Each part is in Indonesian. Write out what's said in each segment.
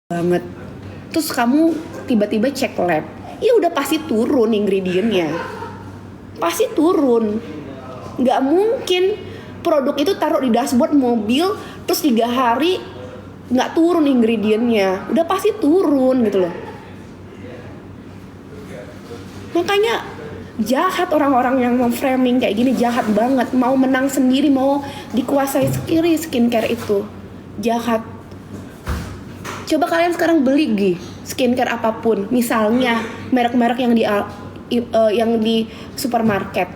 banget. Terus kamu tiba-tiba cek lab, ya udah pasti turun ingredientnya, pasti turun. Nggak mungkin produk itu taruh di dashboard mobil terus 3 hari nggak turun ingredientnya, udah pasti turun gitu loh. Makanya jahat orang-orang yang mau framing kayak gini, jahat banget. Mau menang sendiri, mau dikuasai sendiri skincare itu, jahat. Coba kalian sekarang beli skincare apapun, misalnya merek-merek yang di supermarket,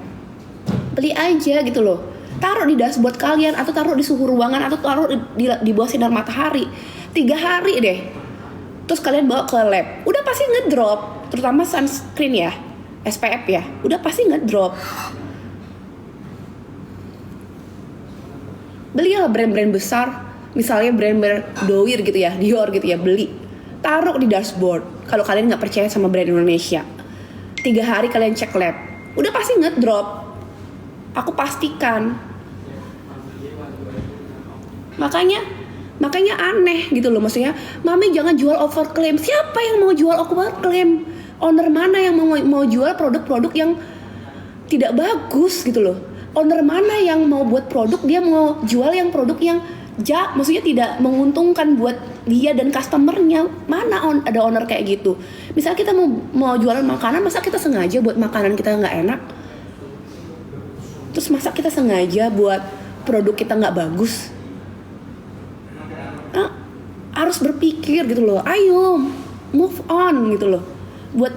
beli aja gitu loh, taruh di dashboard kalian atau taruh di suhu ruangan atau taruh di bawah sinar matahari 3 hari deh. Terus kalian bawa ke lab, udah pasti ngedrop, terutama sunscreen ya, SPF ya, udah pasti ngedrop. Belilah brand-brand besar, misalnya brand-brand Doir gitu ya, Dior gitu ya, beli, taruh di dashboard. Kalau kalian nggak percaya sama brand Indonesia, 3 hari kalian cek lab, udah pasti ngedrop, aku pastikan. Makanya aneh gitu loh, maksudnya mami jangan jual overclaim. Siapa yang mau jual overclaim? Owner mana yang mau jual produk-produk yang tidak bagus gitu loh? Owner mana yang mau buat produk, dia mau jual yang produk yang maksudnya tidak menguntungkan buat dia dan customernya? Mana ada owner kayak gitu? Misal kita mau jualan makanan, masa kita sengaja buat makanan kita nggak enak? Terus masa kita sengaja buat produk kita nggak bagus? Harus berpikir gitu loh, ayo move on gitu loh. Buat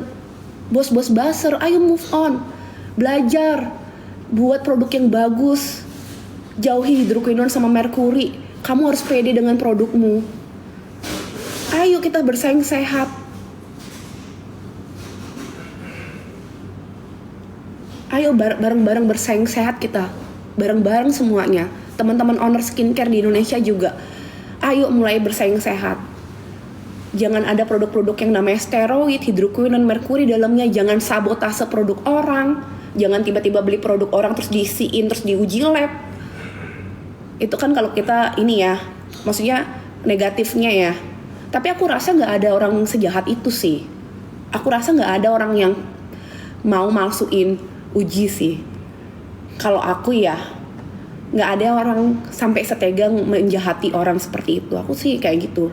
bos-bos buzzer, ayo move on, belajar buat produk yang bagus, jauhi hidroquinone sama merkuri. Kamu harus pede dengan produkmu. Ayo kita bersaing sehat. Ayo bareng-bareng bersaing sehat kita, bareng-bareng semuanya. Teman-teman owner skincare di Indonesia juga, ayo mulai bersaing sehat. Jangan ada produk-produk yang namanya steroid, hidroquinone, merkuri dalamnya. Jangan sabotase produk orang. Jangan tiba-tiba beli produk orang terus diisiin, terus diuji lab. Itu kan kalau kita ini ya, maksudnya negatifnya ya. Tapi aku rasa nggak ada orang sejahat itu sih. Aku rasa nggak ada orang yang mau malsuin uji sih. Kalau aku ya, nggak ada orang sampai setega menjahati orang seperti itu. Aku sih kayak gitu.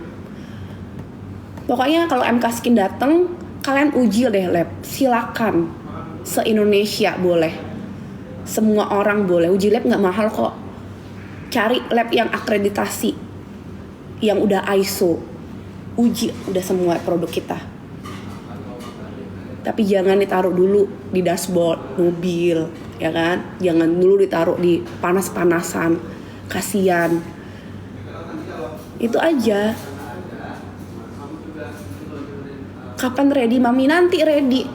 Pokoknya kalau MK Skin datang, kalian uji deh lab, silakan. Se-Indonesia boleh, semua orang boleh. Uji lab nggak mahal kok. Cari lab yang akreditasi, yang udah ISO, uji udah semua produk kita. Tapi jangan ditaruh dulu di dashboard mobil, ya kan? Jangan dulu ditaruh di panas-panasan, kasihan. Itu aja. Kapan ready mami? Nanti ready.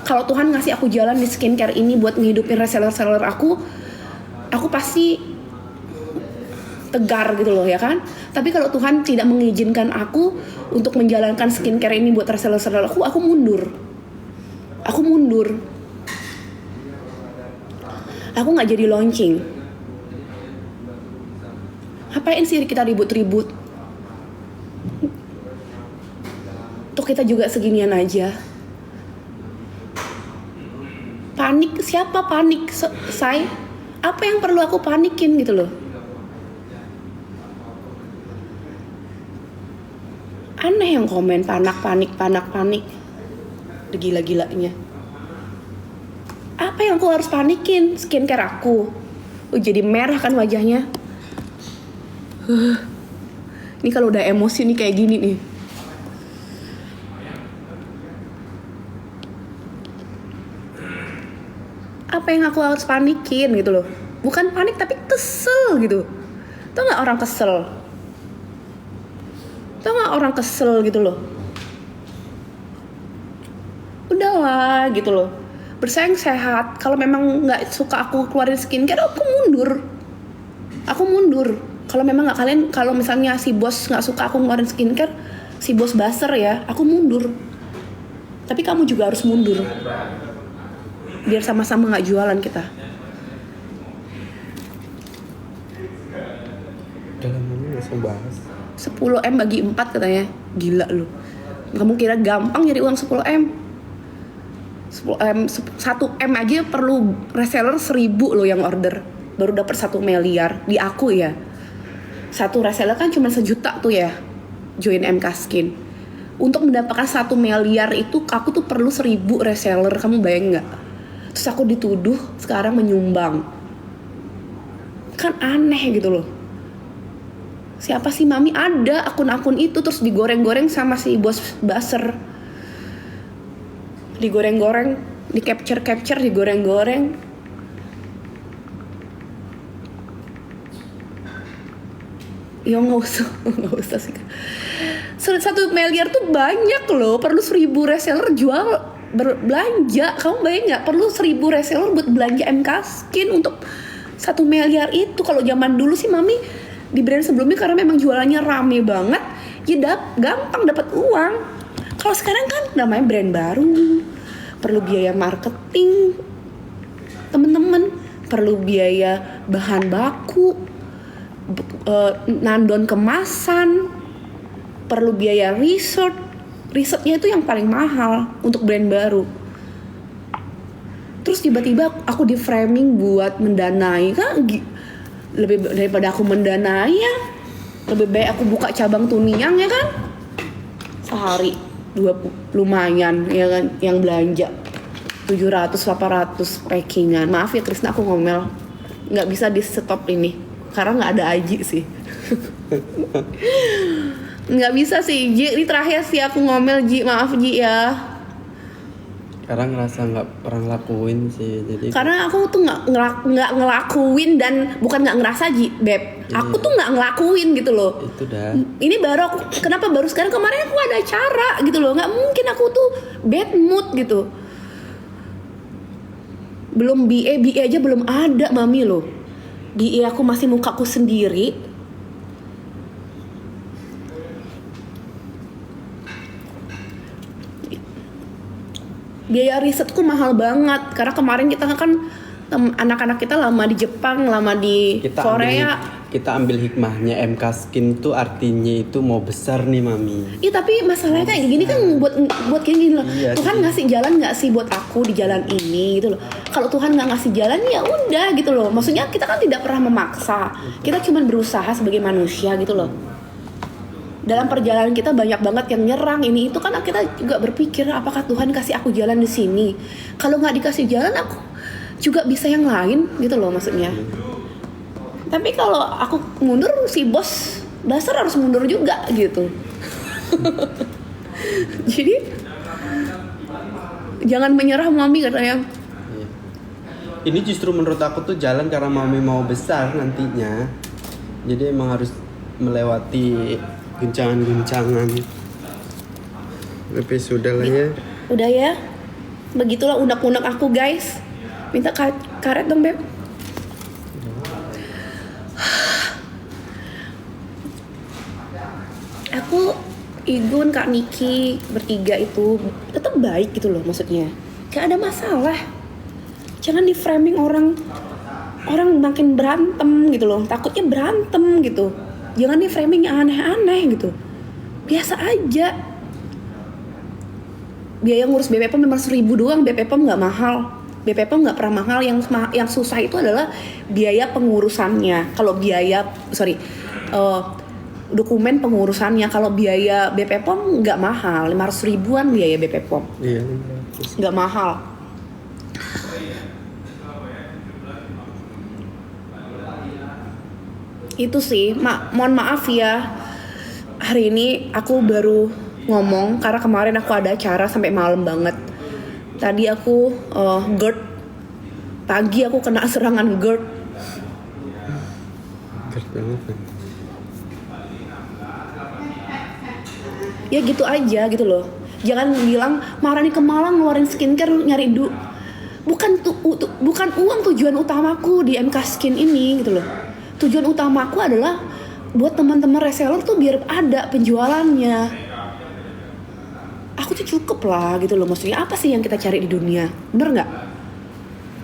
Kalau Tuhan ngasih aku jalan di skincare ini buat ngehidupin reseller-reseller aku pasti tegar gitu loh, ya kan? Tapi kalau Tuhan tidak mengizinkan aku untuk menjalankan skincare ini buat reseller-reseller aku mundur. Aku mundur. Aku nggak jadi launching. Ngapain sih kita ribut-ribut? Kita juga seginian aja. Panik, siapa panik? Say, apa yang perlu aku panikin gitu loh? Aneh yang komen panik. Gila-gilanya. Apa yang aku harus panikin? Skincare aku. Jadi merah kan wajahnya. Ini kalau udah emosi nih kayak gini nih. Apa yang aku harus panikin gitu loh? Bukan panik tapi kesel gitu. Tau gak orang kesel gitu loh. Udahlah gitu loh, bersaing sehat. Kalau memang gak suka aku keluarin skincare, aku mundur. Kalau memang gak kalau misalnya si bos gak suka aku ngeluarin skincare, si bos buzzer ya, aku mundur. Tapi kamu juga harus mundur, biar sama-sama gak jualan kita. Jangan dulu langsung bahas. 10M bagi 4 katanya. Gila lu. Kamu kira gampang nyari uang 10M? 10M 1M aja perlu reseller 1000 loh yang order. Baru dapat 1 miliar di aku ya. Satu reseller kan cuma 1 juta tuh ya. Join MK Skin. Untuk mendapatkan 1 miliar itu aku tuh perlu 1000 reseller. Kamu bayang nggak? Terus aku dituduh sekarang menyumbang. Kan aneh gitu loh. Siapa sih mami? Ada akun-akun itu terus digoreng-goreng sama si bos buzzer. Digoreng-goreng, di capture, digoreng-goreng. Ya nggak usah sih. 1 miliar tuh banyak loh. Perlu 1000 reseller jual belanja. Kamu bayang nggak? Perlu 1000 reseller buat belanja MK Skin untuk 1 miliar itu. Kalau zaman dulu sih mami di brand sebelumnya karena memang jualannya rame banget, ya gampang dapat uang. Kalau sekarang kan namanya brand baru, perlu biaya marketing, temen-temen, perlu biaya bahan baku, nandon kemasan, perlu biaya risetnya itu yang paling mahal untuk brand baru. Terus tiba-tiba aku di framing buat mendanai kan. Lebih daripada aku mendanai ya, lebih baik aku buka cabang Tuniang ya kan, sehari 2 lumayan ya kan, yang belanja 700-800 packingan. Maaf ya Krisna, aku ngomel, nggak bisa di stop ini karena nggak ada Aji sih. Nggak bisa sih Ji, ini terakhir sih aku ngomel Ji, maaf Ji ya. Sekarang ngerasa nggak pernah lakuin sih, jadi karena aku tuh nggak ngelakuin, dan bukan nggak ngerasa Ji, Beb, aku tuh nggak ngelakuin gitu loh. Itu dah. Ini baru aku, kenapa baru sekarang? Kemarin aku ada acara gitu loh, nggak mungkin aku tuh bad mood gitu. Belum BA aja belum ada mami loh. BA aku masih mukaku sendiri. Biaya risetku mahal banget karena kemarin kita kan anak-anak kita lama di Jepang, lama di Korea. Kita ambil hikmahnya MK Skin tuh artinya itu mau besar nih mami. Iya tapi masalahnya kayak gini kan buat kayak gini loh. Iya, Tuhan ngasih jalan nggak sih buat aku di jalan ini gitu loh. Kalau Tuhan nggak ngasih jalan ya udah gitu loh. Maksudnya kita kan tidak pernah memaksa. Kita cuma berusaha sebagai manusia gitu loh. Dalam perjalanan kita banyak banget yang nyerang ini itu kan, kita juga berpikir apakah Tuhan kasih aku jalan di sini. Kalau nggak dikasih jalan aku juga bisa yang lain gitu loh maksudnya. Tapi kalau aku mundur si bos dasar harus mundur juga gitu. Jadi jangan menyerah mami katanya. Ini justru menurut aku tuh jalan karena mami mau besar nantinya. Jadi emang harus melewati guncangan-guncangan. Tapi sudah lah ya. Udah ya. Begitulah unek-unek aku guys. Minta karet dong Beb. Aku, Igun, Kak Niki bertiga itu tetap baik gitu loh maksudnya. Gak ada masalah. Jangan di framing orang makin berantem gitu loh. Takutnya berantem gitu. Jangan di framing yang aneh-aneh gitu. Biasa aja. Biaya ngurus BPOM memang 1000 doang. BPOM nggak mahal. BPOM nggak pernah mahal. Yang susah itu adalah biaya pengurusannya. Kalau dokumen pengurusannya. Kalau biaya BPOM nggak mahal. 500 ribuan biaya BPOM. Iya. Nggak mahal. Itu sih, mohon maaf ya. Hari ini aku baru ngomong karena kemarin aku ada acara sampai malam banget. Tadi aku GERD. Pagi aku kena serangan GERD. GERD banget. Ya gitu aja gitu loh. Jangan bilang Marani ke Malang ngeluarin skincare nyari bukan uang tujuan utamaku di MK Skin ini gitu loh. Tujuan utamaku adalah buat teman-teman reseller tuh biar ada penjualannya. Aku tuh cukup lah gitu loh. Maksudnya apa sih yang kita cari di dunia? Bener nggak?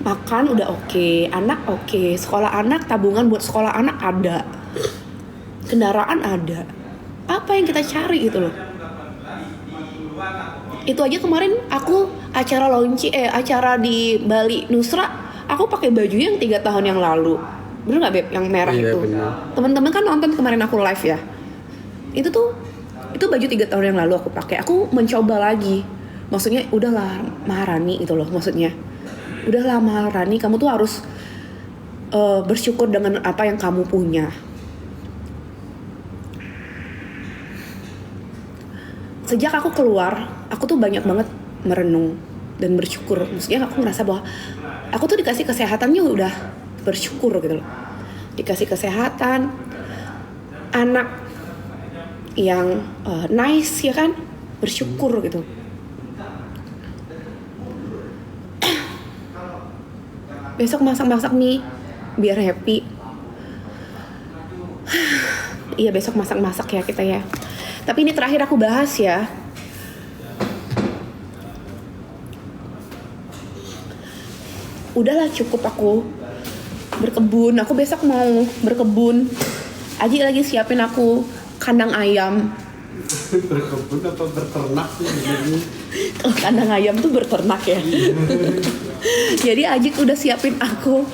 Makan udah oke, anak oke, sekolah anak, tabungan buat sekolah anak ada, kendaraan ada. Apa yang kita cari gitu loh. Itu aja kemarin aku acara di Bali Nusra, aku pakai baju yang 3 tahun yang lalu. Bener nggak Beb, yang merah Iya, itu? bener. Teman-teman kan nonton kemarin aku live ya. Itu baju 3 tahun yang lalu aku pakai. Aku mencoba lagi. Maksudnya udahlah Maharani gitu loh maksudnya. Udahlah Maharani, kamu tuh harus bersyukur dengan apa yang kamu punya. Sejak aku keluar, aku tuh banyak banget merenung dan bersyukur. Maksudnya aku ngerasa bahwa aku tuh dikasih kesehatannya udah bersyukur gitu loh. Dikasih kesehatan, anak yang nice ya kan, bersyukur gitu. Besok masak-masak nih biar happy. Iya besok masak-masak ya kita ya. Tapi ini terakhir aku bahas ya. Udahlah cukup aku berkebun. Aku besok mau berkebun. Aji lagi siapin aku kandang ayam. Berkebun apa berternak sih sebenarnya? Kalau kandang ayam tuh berternak ya. Jadi Ajik udah siapin aku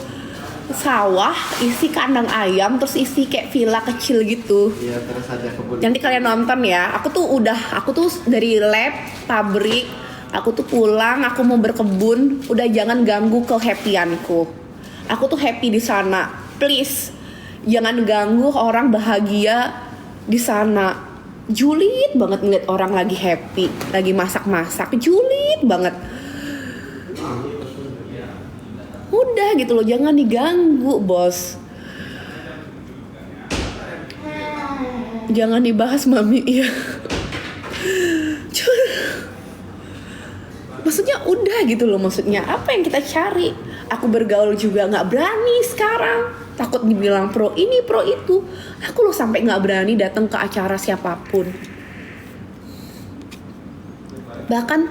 sawah, isi kandang ayam, terus isi kayak villa kecil gitu. Iya, terus ada kebun. Nanti kalian nonton ya. Aku tuh dari lab, pabrik, aku tuh pulang, aku mau berkebun. Udah jangan ganggu kehappyanku. Aku tuh happy di sana. Please, jangan ganggu orang bahagia di sana. Julid banget ngeliat orang lagi happy, lagi masak-masak. Julid banget. Udah gitu loh, jangan diganggu bos. Jangan dibahas mami ya. Maksudnya udah gitu loh, maksudnya apa yang kita cari? Aku bergaul juga nggak berani sekarang, takut dibilang pro ini pro itu. Aku loh sampai nggak berani datang ke acara siapapun. Bahkan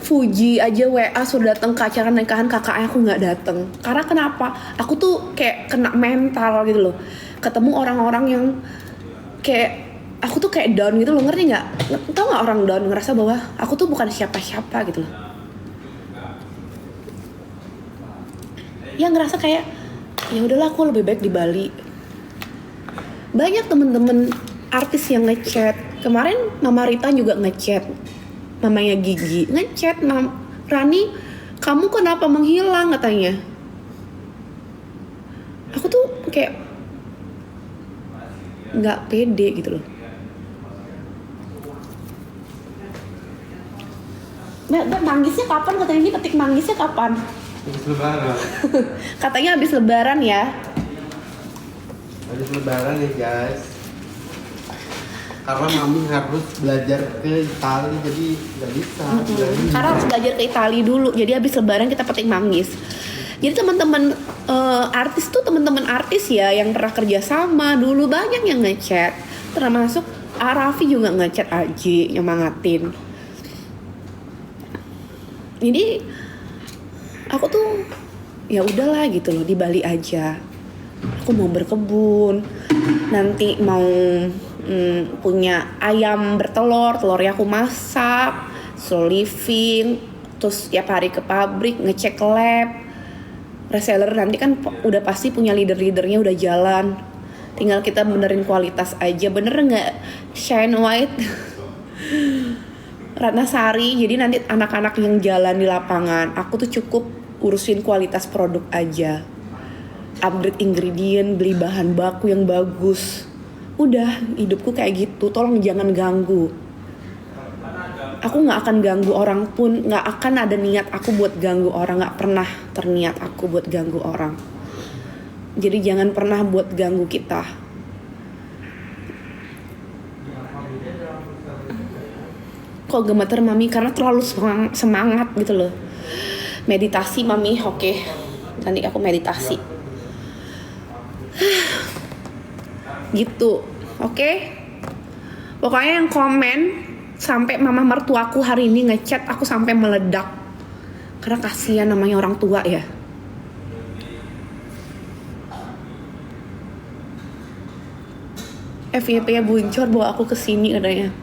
Fuji aja WA sudah datang ke acara nikahan kakak aku nggak datang. Karena kenapa? Aku tuh kayak kena mental gitu loh. Ketemu orang-orang yang kayak aku tuh kayak down gitu loh, ngerti nggak? Tahu nggak orang down ngerasa bahwa aku tuh bukan siapa-siapa gitu loh. Ya ngerasa kayak ya udahlah aku lebih baik di Bali. Banyak temen-temen artis yang ngechat. Kemarin Mama Rita juga ngechat. Mamanya Gigi ngechat, Rani, kamu kenapa menghilang katanya. Aku tuh kayak nggak pede gitu loh. Mbak, manggisnya kapan katanya, ini petik manggisnya kapan? Habis lebaran. Katanya habis lebaran ya. Habis lebaran ya guys. Karena mami harus belajar ke Itali, jadi nggak bisa. Karena harus belajar ke Itali dulu. Jadi habis lebaran kita petik manggis. Jadi teman-teman artis tuh teman-teman artis ya yang pernah kerja sama dulu banyak yang ngechat. Termasuk Raffi juga ngechat Aji nyemangatin. Jadi aku tuh ya udahlah gitu loh, di Bali aja. Aku mau berkebun, nanti mau punya ayam bertelur, telurnya aku masak, slow living, terus tiap hari ke pabrik, ngecek lab, reseller nanti kan udah pasti punya leader-leadernya udah jalan, tinggal kita benerin kualitas aja, bener nggak Shine White, Ratna Sari, jadi nanti anak-anak yang jalan di lapangan, aku tuh cukup urusin kualitas produk aja, upgrade ingredient, beli bahan baku yang bagus. Udah, hidupku kayak gitu, tolong jangan ganggu. Aku gak akan ganggu orang pun, gak akan ada niat aku buat ganggu orang, gak pernah terniat aku buat ganggu orang. Jadi jangan pernah buat ganggu kita. Kok gemeter mami? Karena terlalu semangat gitu loh. Meditasi mami, oke. Nanti aku meditasi. Gitu, oke? Pokoknya yang komen sampai mama mertuaku hari ini ngechat aku sampai meledak karena kasihan namanya orang tua ya. FYP-nya Buncor bawa aku ke sini katanya.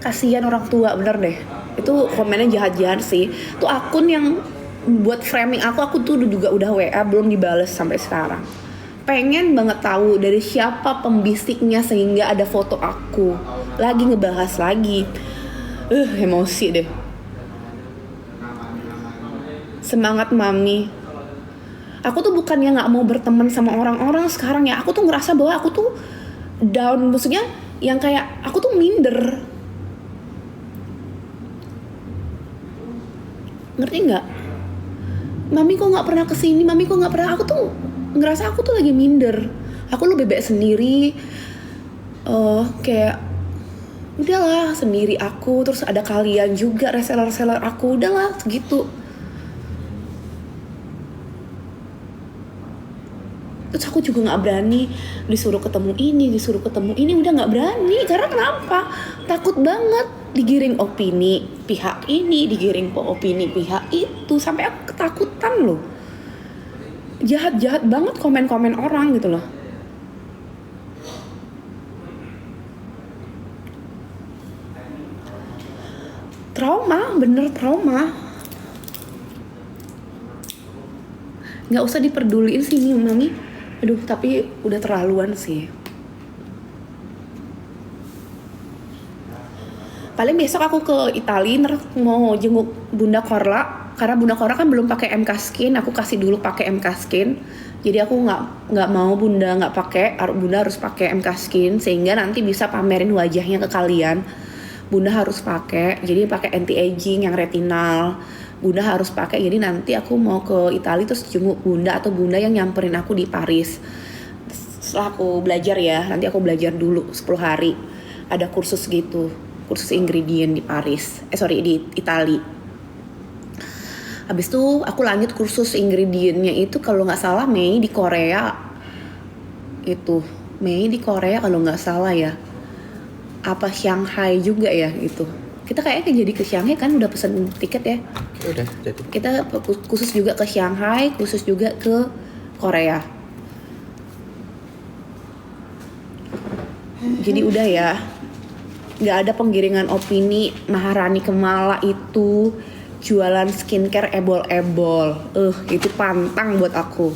Kasihan orang tua, bener deh. Itu komennya jahat-jahat sih. Itu akun yang buat framing aku tuh juga udah WA belum dibales sampai sekarang. Pengen banget tahu dari siapa pembisiknya sehingga ada foto aku. Lagi ngebahas lagi. Emosi deh. Semangat mami. Aku tuh bukannya nggak mau berteman sama orang-orang sekarang ya. Aku tuh ngerasa bahwa aku tuh down, maksudnya yang kayak aku tuh minder. Ngerti nggak? Mami kok nggak pernah kesini? Mami kok nggak pernah? Aku tuh ngerasa aku tuh lagi minder. Aku lebih baik sendiri. Kayak udahlah sendiri aku. Terus ada kalian juga reseller-reseller aku. Udahlah segitu. Terus aku juga nggak berani disuruh ketemu ini, udah nggak berani. Karena kenapa? Takut banget digiring opini pihak ini, digiring opini pihak itu, sampai aku ketakutan loh. Jahat banget komen-komen orang gitu loh. Trauma, bener trauma. Nggak usah diperduliin sih nih mami. Aduh, tapi udah terlaluan sih. Paling besok aku ke Italia mau jenguk Bunda Korla, karena Bunda Korla kan belum pakai MK Skin. Aku kasih dulu pakai MK Skin. Jadi aku nggak mau Bunda nggak pakai, Bunda harus pakai MK Skin sehingga nanti bisa pamerin wajahnya ke kalian. Bunda harus pakai, jadi pakai anti aging yang retinal. Bunda harus pakai, jadi nanti aku mau ke Italia terus jenguk Bunda atau Bunda yang nyamperin aku di Paris. Setelah aku belajar ya, nanti aku belajar dulu 10 hari. Ada kursus gitu, kursus ingredient di Paris, di Italia. Habis itu aku lanjut kursus ingredientnya itu kalau nggak salah Mei di Korea. Itu Mei di Korea kalau nggak salah ya. Apa Shanghai juga ya itu. Kita kayaknya jadi ke Shanghai kan udah pesen tiket ya. Udah jadi. Kita khusus juga ke Shanghai, khusus juga ke Korea. Jadi udah ya. Gak ada penggiringan opini Maharani Kemala itu jualan skincare ebol-ebol. Itu pantang buat aku.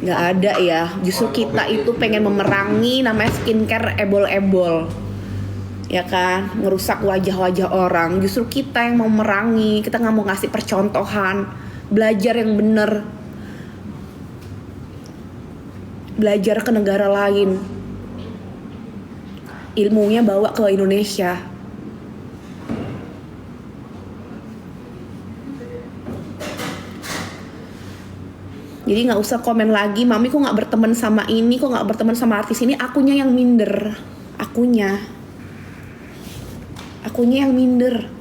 Gak ada ya. Justru kita itu pengen memerangi namanya skincare ebol-ebol. Ya kan, ngerusak wajah-wajah orang. Justru kita yang mau merangi, kita nggak mau ngasih percontohan, belajar yang bener, belajar ke negara lain, ilmunya bawa ke Indonesia. Jadi nggak usah komen lagi, mami kok nggak berteman sama ini, kok nggak berteman sama artis ini. Akunya yang minder, akunya yang minder.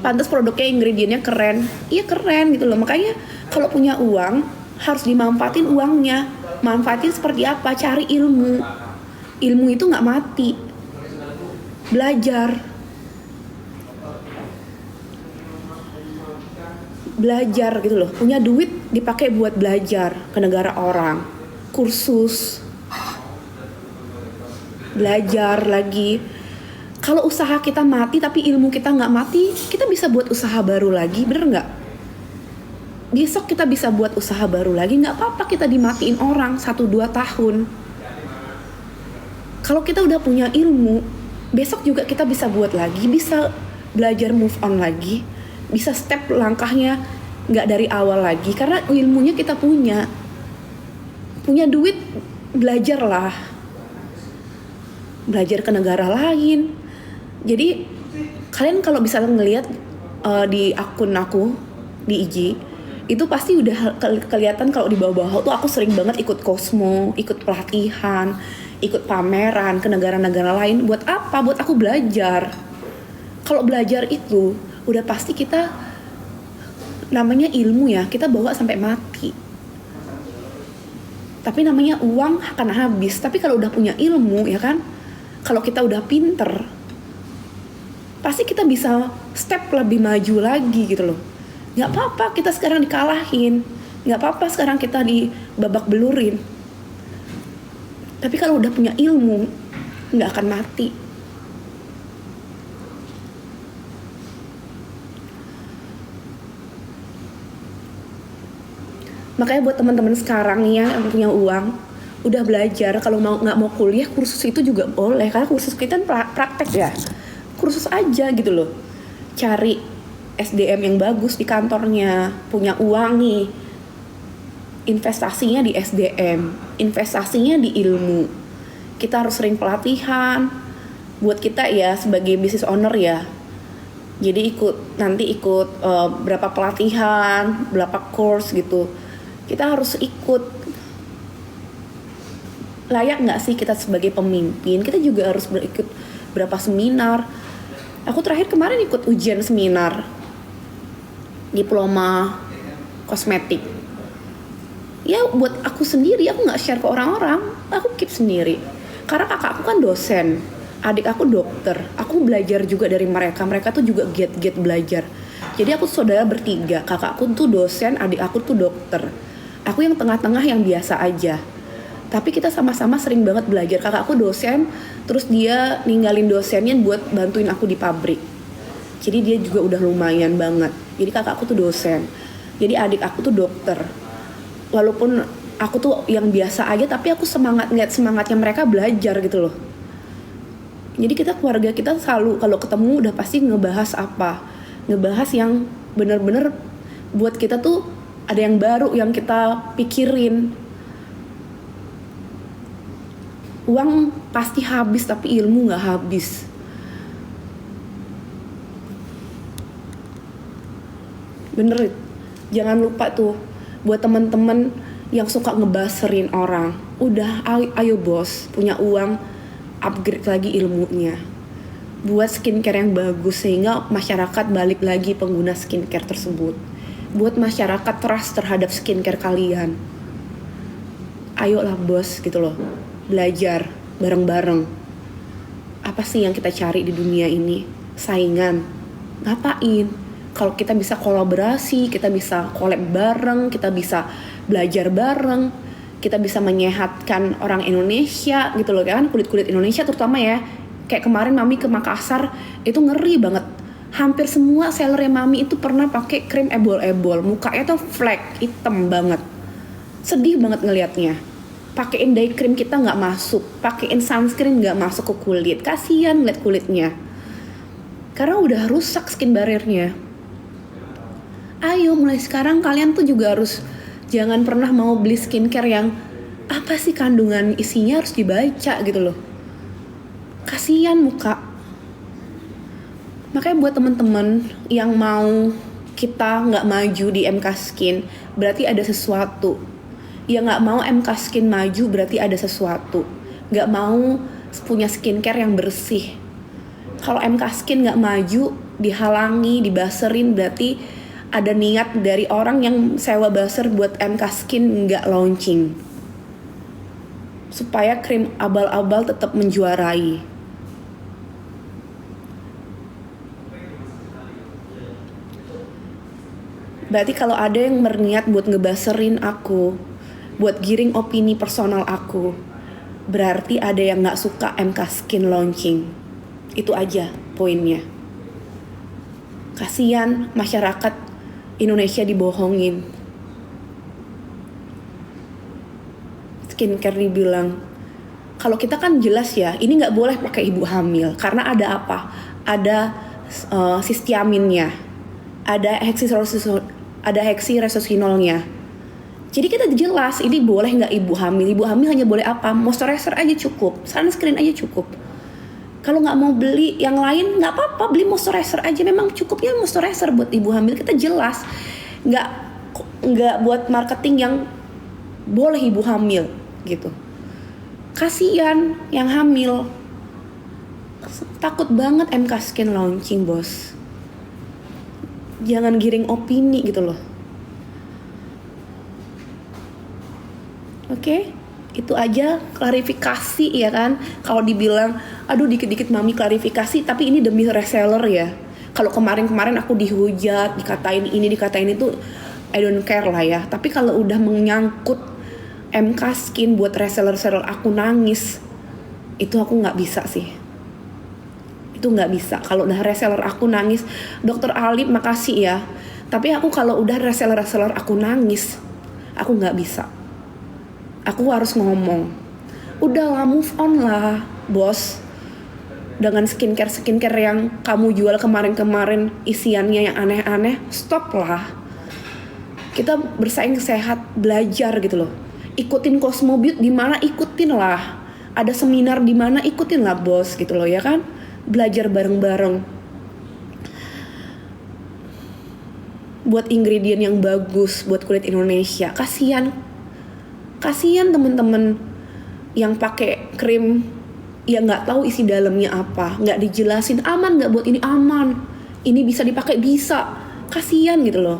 Pantas produknya ingredientnya keren. Iya keren gitu loh. Makanya kalau punya uang harus dimanfaatin uangnya. Manfaatin seperti apa? Cari ilmu. Ilmu itu nggak mati. Belajar gitu loh, punya duit dipakai buat belajar ke negara orang, kursus, belajar lagi. Kalau usaha kita mati tapi ilmu kita nggak mati, kita bisa buat usaha baru lagi, bener nggak? Besok kita bisa buat usaha baru lagi, nggak apa-apa kita dimatiin orang 1-2 tahun. Kalau kita udah punya ilmu, besok juga kita bisa buat lagi, bisa belajar move on lagi. Bisa step langkahnya nggak dari awal lagi karena ilmunya kita punya duit, belajarlah, belajar ke negara lain. Jadi kalian kalau bisa ngelihat di akun aku di IG itu pasti udah kelihatan kalau di bawah-bawah tuh aku sering banget ikut Cosmo, ikut pelatihan, ikut pameran ke negara-negara lain. Buat apa? Buat aku belajar. Kalau belajar itu udah pasti kita, namanya ilmu ya, kita bawa sampai mati. Tapi namanya uang akan habis. Tapi kalau udah punya ilmu ya kan, kalau kita udah pinter, pasti kita bisa step lebih maju lagi gitu loh. Nggak apa-apa kita sekarang dikalahin, nggak apa-apa sekarang kita di babak belurin. Tapi kalau udah punya ilmu, nggak akan mati. Makanya buat teman-teman sekarang nih yang punya uang, udah belajar, kalau nggak mau kuliah, kursus itu juga boleh, karena kursus kita kan praktek ya. Kursus aja gitu loh. Cari SDM yang bagus di kantornya, punya uang nih, investasinya di SDM, investasinya di ilmu. Kita harus sering pelatihan. Buat kita ya sebagai business owner ya, jadi nanti ikut berapa pelatihan, berapa course gitu. Kita harus ikut. Layak nggak sih kita sebagai pemimpin? Kita juga harus ikut berapa seminar. Aku terakhir kemarin ikut ujian seminar diploma kosmetik. Ya buat aku sendiri, aku nggak share ke orang-orang, aku keep sendiri. Karena kakakku kan dosen, adik aku dokter, aku belajar juga dari mereka. Mereka tuh juga giat belajar. Jadi aku saudara bertiga, kakakku tuh dosen, adik aku tuh dokter. Aku yang tengah-tengah yang biasa aja. Tapi kita sama-sama sering banget belajar. Kakakku dosen, terus dia ninggalin dosennya buat bantuin aku di pabrik. Jadi dia juga udah lumayan banget. Jadi kakakku tuh dosen. Jadi adik aku tuh dokter. Walaupun aku tuh yang biasa aja, tapi aku ngeliat semangatnya mereka belajar gitu loh. Jadi keluarga kita selalu kalau ketemu udah pasti ngebahas apa? Ngebahas yang bener-bener buat kita tuh ada yang baru yang kita pikirin. Uang pasti habis, tapi ilmu gak habis. Bener, jangan lupa tuh buat teman-teman yang suka ngebaserin orang. Udah, ayo bos, punya uang, upgrade lagi ilmunya. Buat skincare yang bagus sehingga masyarakat balik lagi pengguna skincare tersebut. Buat masyarakat trust terhadap skincare kalian. Ayolah bos gitu loh. Belajar bareng-bareng. Apa sih yang kita cari di dunia ini? Saingan. Ngapain? Kalau kita bisa kolaborasi, kita bisa collab bareng, kita bisa belajar bareng, kita bisa menyehatkan orang Indonesia gitu loh kan, kulit-kulit Indonesia terutama ya. Kayak kemarin Mami ke Makassar, itu ngeri banget. Hampir semua sellernya Mami itu pernah pakai krim ebol-ebol, mukanya tuh flek, hitam banget. Sedih banget ngelihatnya. Pakein day cream kita nggak masuk, pakein sunscreen nggak masuk ke kulit, kasihan ngeliat kulitnya. Karena udah rusak skin barrier-nya. Ayo mulai sekarang kalian tuh juga harus jangan pernah mau beli skincare yang apa sih kandungan isinya harus dibaca gitu loh. Kasihan muka. Makanya buat teman-teman yang mau kita nggak maju di MK Skin, berarti ada sesuatu. Ya nggak mau MK Skin maju berarti ada sesuatu. Nggak mau punya skincare yang bersih. Kalau MK Skin nggak maju, dihalangi, dibaserin, berarti ada niat dari orang yang sewa buzzer buat MK Skin nggak launching. Supaya krim abal-abal tetap menjuarai. Berarti kalau ada yang berniat buat ngebuzzerin aku, buat giring opini personal aku, berarti ada yang nggak suka MK Skin launching. Itu aja poinnya. Kasian masyarakat Indonesia dibohongin. Skincare dibilang, kalau kita kan jelas ya, ini nggak boleh pakai ibu hamil karena ada apa? Ada histiaminnya, ada hexyresosinolnya. Jadi kita jelas ini boleh nggak ibu hamil? Ibu hamil hanya boleh apa? Moisturizer aja cukup, sunscreen aja cukup. Kalau nggak mau beli yang lain nggak apa-apa, beli moisturizer aja. Memang cukupnya moisturizer buat ibu hamil, kita jelas. Nggak buat marketing yang boleh ibu hamil gitu. Kasian yang hamil. Takut banget MK Skin launching bos. Jangan giring opini gitu loh. Oke? Itu aja klarifikasi ya kan. Kalau dibilang aduh dikit-dikit mami klarifikasi, tapi ini demi reseller ya. Kalau kemarin-kemarin aku dihujat, dikatain ini dikatain itu, I don't care lah ya. Tapi kalau udah menyangkut MK Skin buat reseller-reseller aku nangis, itu aku nggak bisa sih. Itu nggak bisa. Kalau udah reseller aku nangis, Dokter Alip makasih ya. Tapi aku kalau udah reseller aku nangis, aku nggak bisa. Aku harus ngomong. Udahlah, move on lah, bos. Dengan skincare yang kamu jual kemarin-kemarin isiannya yang aneh-aneh, stop lah. Kita bersaing sehat, belajar gitu loh. Ikutin Cosmobeauty di mana, ikutin lah. Ada seminar di mana, ikutin lah bos gitu loh ya kan. Belajar bareng-bareng. Buat ingredient yang bagus buat kulit Indonesia. Kasihan temen-temen yang pakai krim yang nggak tahu isi dalamnya apa, nggak dijelasin aman nggak buat ini, aman, ini bisa dipakai, bisa. Kasihan gitu loh.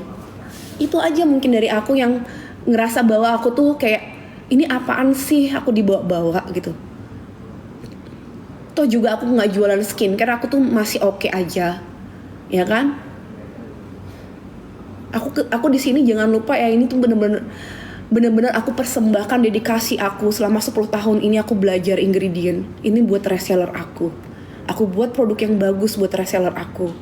Itu aja mungkin dari aku yang ngerasa bahwa aku tuh kayak ini apaan sih aku dibawa-bawa gitu. Toh juga aku nggak jualan skincare, aku tuh masih oke aja, ya kan? Aku di sini jangan lupa ya, ini tuh bener-bener aku persembahkan dedikasi aku selama 10 tahun ini. Aku belajar ingredient ini buat reseller aku buat produk yang bagus buat reseller aku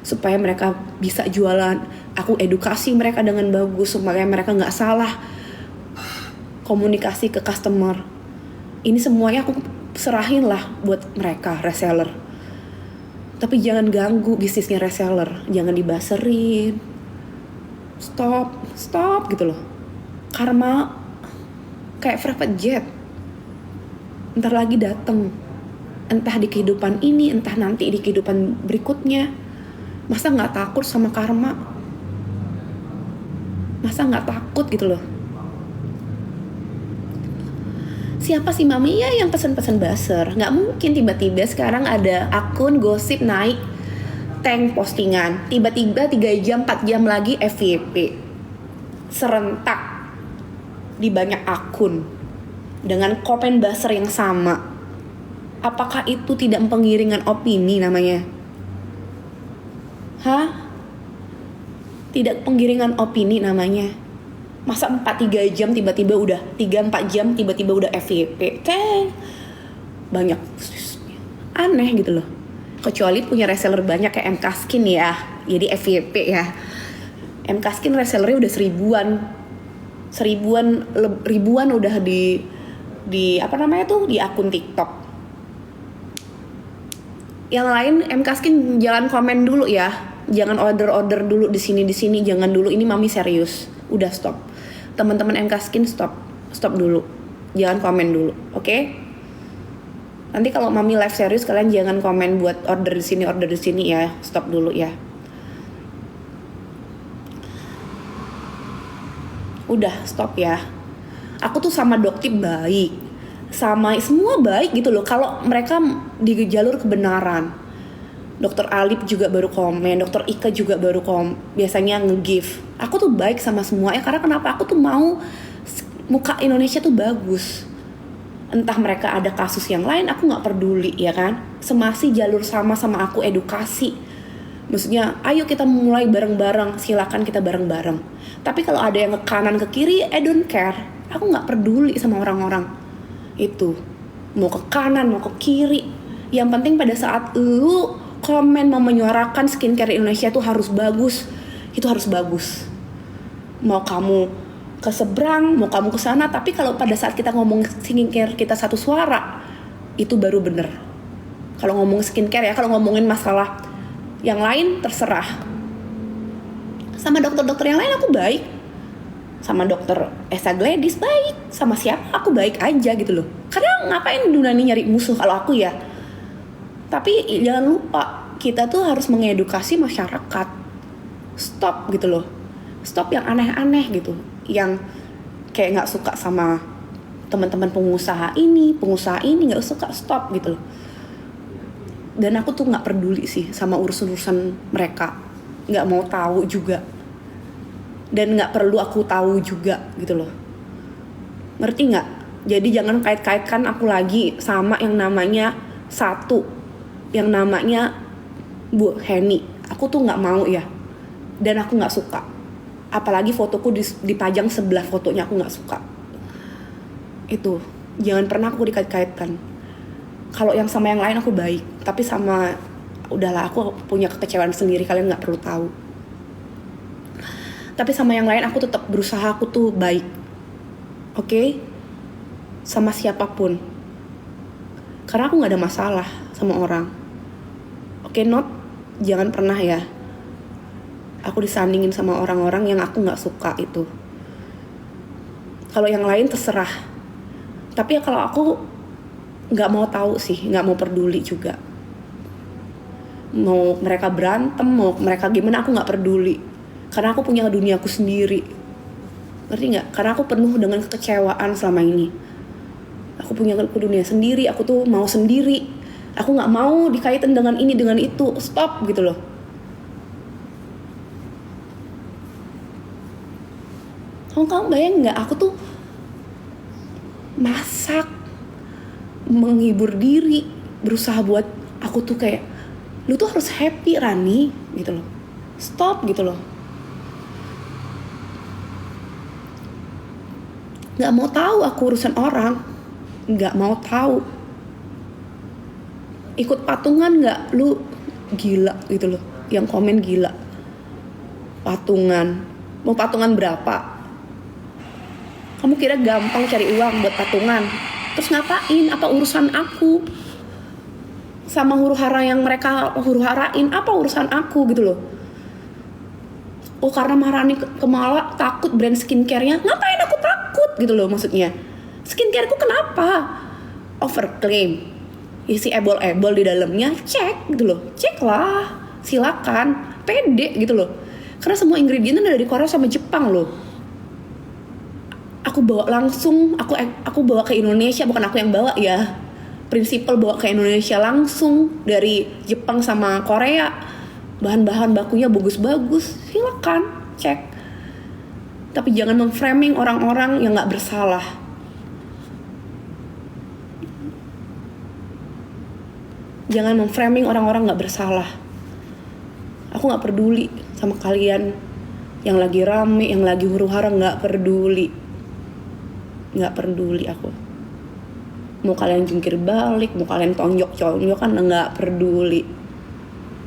supaya mereka bisa jualan. Aku edukasi mereka dengan bagus supaya mereka nggak salah komunikasi ke customer. Ini semuanya aku serahin lah buat mereka reseller. Tapi jangan ganggu bisnisnya reseller, jangan dibaserin. Stop gitu loh. Karma kayak private jet, ntar lagi dateng, entah di kehidupan ini, entah nanti di kehidupan berikutnya. Masa nggak takut sama karma? Masa nggak takut gitu loh? Siapa sih mami ya yang pesan-pesan buzzer? Nggak mungkin tiba-tiba sekarang ada akun gosip naik tank postingan, tiba-tiba 3 jam 4 jam lagi FYP serentak di banyak akun dengan komen buzzer yang sama. Apakah itu tidak penggiringan opini namanya? Hah? Tidak penggiringan opini namanya. Masa 4-3 jam tiba-tiba udah 3-4 jam tiba-tiba udah FYP. Banyak aneh gitu loh. Kecuali punya reseller banyak kayak MK Skin ya, jadi FYP ya. MK Skin resellernya udah ribuan udah di apa namanya tuh, di akun TikTok. Yang lain MK Skin jangan komen dulu ya, jangan order dulu di sini jangan dulu, ini mami serius, udah stop. Teman-teman MK Skin stop dulu, jangan komen dulu, oke? Nanti kalau mami live serius kalian jangan komen buat order di sini ya, stop dulu ya. Udah stop ya. Aku tuh sama Doktip baik, sama semua baik gitu loh. Kalau mereka di jalur kebenaran. Dokter Alip juga baru komen, Dokter Ika juga baru biasanya nge-give. Aku tuh baik sama semua ya, karena kenapa? Aku tuh mau muka Indonesia tuh bagus. Entah mereka ada kasus yang lain, aku nggak peduli ya kan. Semasi jalur sama aku edukasi. Maksudnya, ayo kita mulai bareng-bareng, silakan kita bareng-bareng. Tapi kalau ada yang ke kanan ke kiri, I don't care. Aku nggak peduli sama orang-orang itu. Mau ke kanan, mau ke kiri. Yang penting pada saat lu komen mau menyuarakan skincare Indonesia itu harus bagus, itu harus bagus. Mau kamu ke seberang, mau kamu ke sana, tapi kalau pada saat kita ngomong skincare kita satu suara, itu baru bener. Kalau ngomong skincare ya, kalau ngomongin masalah yang lain terserah. Sama dokter-dokter yang lain aku baik, sama dokter Esa Gladys baik, sama siapa aku baik aja gitu loh. Karena ngapain Dunani nyari musuh kalau aku ya. Tapi jangan lupa kita tuh harus mengedukasi masyarakat. Stop gitu loh. Stop yang aneh-aneh gitu, yang kayak nggak suka sama teman-teman pengusaha ini nggak suka, stop gitu loh. Dan aku tuh nggak peduli sih sama urusan mereka, nggak mau tahu juga, dan nggak perlu aku tahu juga gitu loh. Ngerti nggak? Jadi jangan kait-kaitkan aku lagi sama yang namanya satu, yang namanya Bu Heni. Aku tuh nggak mau ya, dan aku nggak suka. Apalagi fotoku dipajang sebelah fotonya, aku nggak suka. Itu jangan pernah aku dikait-kaitkan. Kalau yang sama yang lain aku baik, tapi sama udahlah, aku punya kekecewaan sendiri, kalian nggak perlu tahu. Tapi sama yang lain aku tetap berusaha, aku tuh baik. Oke? Sama siapapun, karena aku nggak ada masalah sama orang. Oke, not, jangan pernah ya aku disandingin sama orang-orang yang aku nggak suka itu. Kalau yang lain terserah, tapi ya kalau aku nggak mau tahu sih, nggak mau peduli juga. Mau mereka berantem, mau mereka gimana, aku nggak peduli, karena aku punya duniaku sendiri. Ngerti nggak? Karena aku penuh dengan kekecewaan selama ini. Aku punya dunia sendiri, aku tuh mau sendiri. Aku nggak mau dikaitin dengan ini dengan itu. Stop gitu loh. Kamu bayang nggak? Aku tuh masak, menghibur diri, berusaha buat aku tuh kayak, lu tuh harus happy Rani gitu loh. Stop gitu loh. Nggak mau tahu aku urusan orang. Nggak mau tahu. Ikut patungan nggak? Lu gila gitu loh. Yang komen gila. Patungan. Mau patungan berapa? Kamu kira gampang cari uang buat patungan? Terus ngapain? Apa urusan aku? Sama huru-hara yang mereka huru-harain, apa urusan aku gitu loh. Oh, karena Maharani Kemala takut brand skincare-nya. Ngapain aku takut gitu loh maksudnya. Skincare-ku kenapa? Overclaim. Isi ebol-ebol di dalamnya, cek gitu loh. Cek lah, silakan. Pede gitu loh. Karena semua ingredientnya dari Korea sama Jepang loh. Aku bawa langsung, aku bawa ke Indonesia, bukan aku yang bawa ya. Prinsipal bawa ke Indonesia langsung dari Jepang sama Korea. Bahan-bahan bakunya bagus-bagus, silakan cek. Tapi jangan memframing orang-orang yang nggak bersalah. Jangan memframing orang-orang nggak bersalah. Aku nggak peduli sama kalian yang lagi rame, yang lagi huru-hara, nggak peduli. Nggak peduli aku. Mau kalian jungkir balik, mau kalian tonjok-tonjok kan nggak peduli.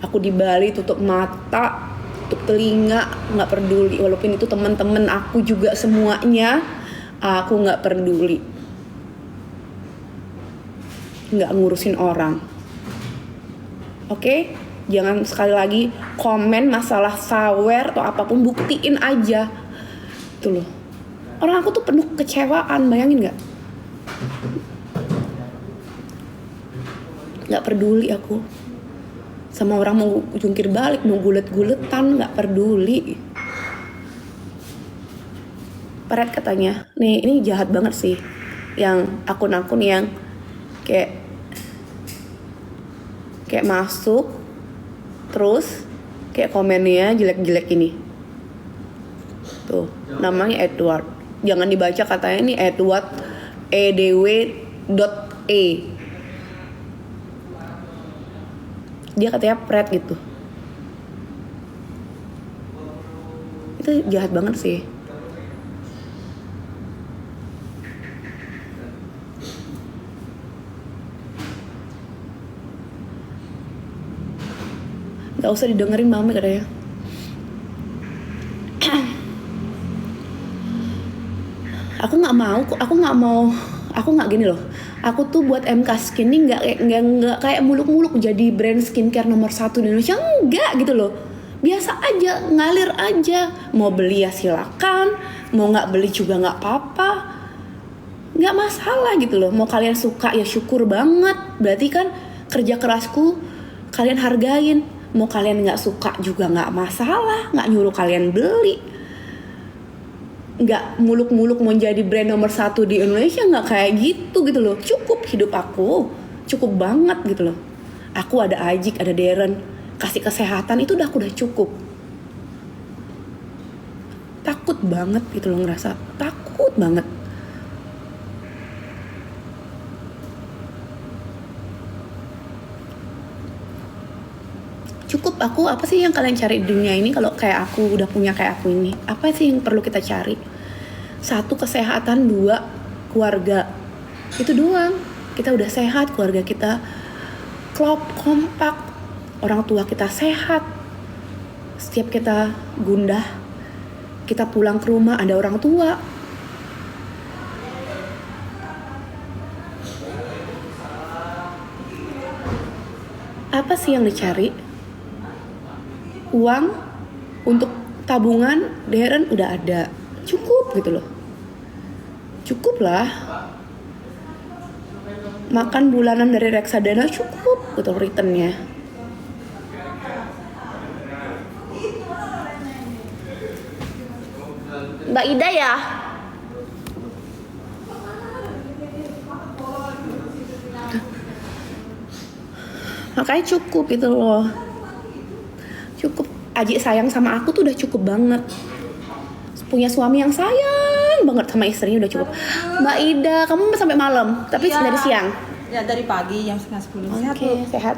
Aku di Bali tutup mata, tutup telinga, nggak peduli. Walaupun itu teman-teman aku juga semuanya, aku nggak peduli. Nggak ngurusin orang. Oke? Jangan sekali lagi komen masalah sawer atau apapun, buktiin aja. Tuh loh. Orang aku tuh penuh kecewaan, bayangin nggak? Nggak peduli aku. Sama orang mau jungkir balik, mau gulet-guletan, nggak peduli. Peret katanya, nih ini jahat banget sih. Yang akun-akun yang kayak masuk, terus kayak komennya jelek-jelek ini. Tuh, namanya Edward. Jangan dibaca katanya ini Edward edw.e. Dia katanya pret gitu. Itu jahat banget sih. Gak usah didengerin mami katanya. Aku nggak gini loh. Aku tuh buat MK Skin ini nggak kayak muluk-muluk jadi brand skincare nomor 1 di Indonesia, enggak gitu loh. Biasa aja, ngalir aja. Mau beli ya silakan, mau nggak beli juga nggak apa-apa, nggak masalah gitu loh. Mau kalian suka ya syukur banget, berarti kan kerja kerasku kalian hargain. Mau kalian nggak suka juga nggak masalah, nggak nyuruh kalian beli. Nggak muluk-muluk mau jadi brand nomor 1 di Indonesia, nggak kayak gitu loh. Cukup hidup aku, cukup banget gitu loh. Aku ada Ajik, ada Darren, kasih kesehatan itu udah cukup. Takut banget gitu loh, ngerasa takut banget. Maksud aku apa sih yang kalian cari di dunia ini kalau kayak aku udah punya kayak aku ini? Apa sih yang perlu kita cari? 1, kesehatan, 2, keluarga. Itu doang. Kita udah sehat, keluarga kita klop, kompak, orang tua kita sehat. Setiap kita gundah, kita pulang ke rumah ada orang tua. Apa sih yang dicari? Uang untuk tabungan, Darren udah ada. Cukup gitu loh. Cukup lah. Makan bulanan dari reksadana cukup gitu returnnya. Mbak Ida ya? Makanya cukup gitu loh. Cukup Aji sayang sama aku tuh udah cukup banget. Punya suami yang sayang banget sama istrinya udah cukup. Mbak Ida, kamu sampai malam, tapi Ya. dari siang. Ya dari pagi jam setengah 10. Sehat Oke, Bu. sehat.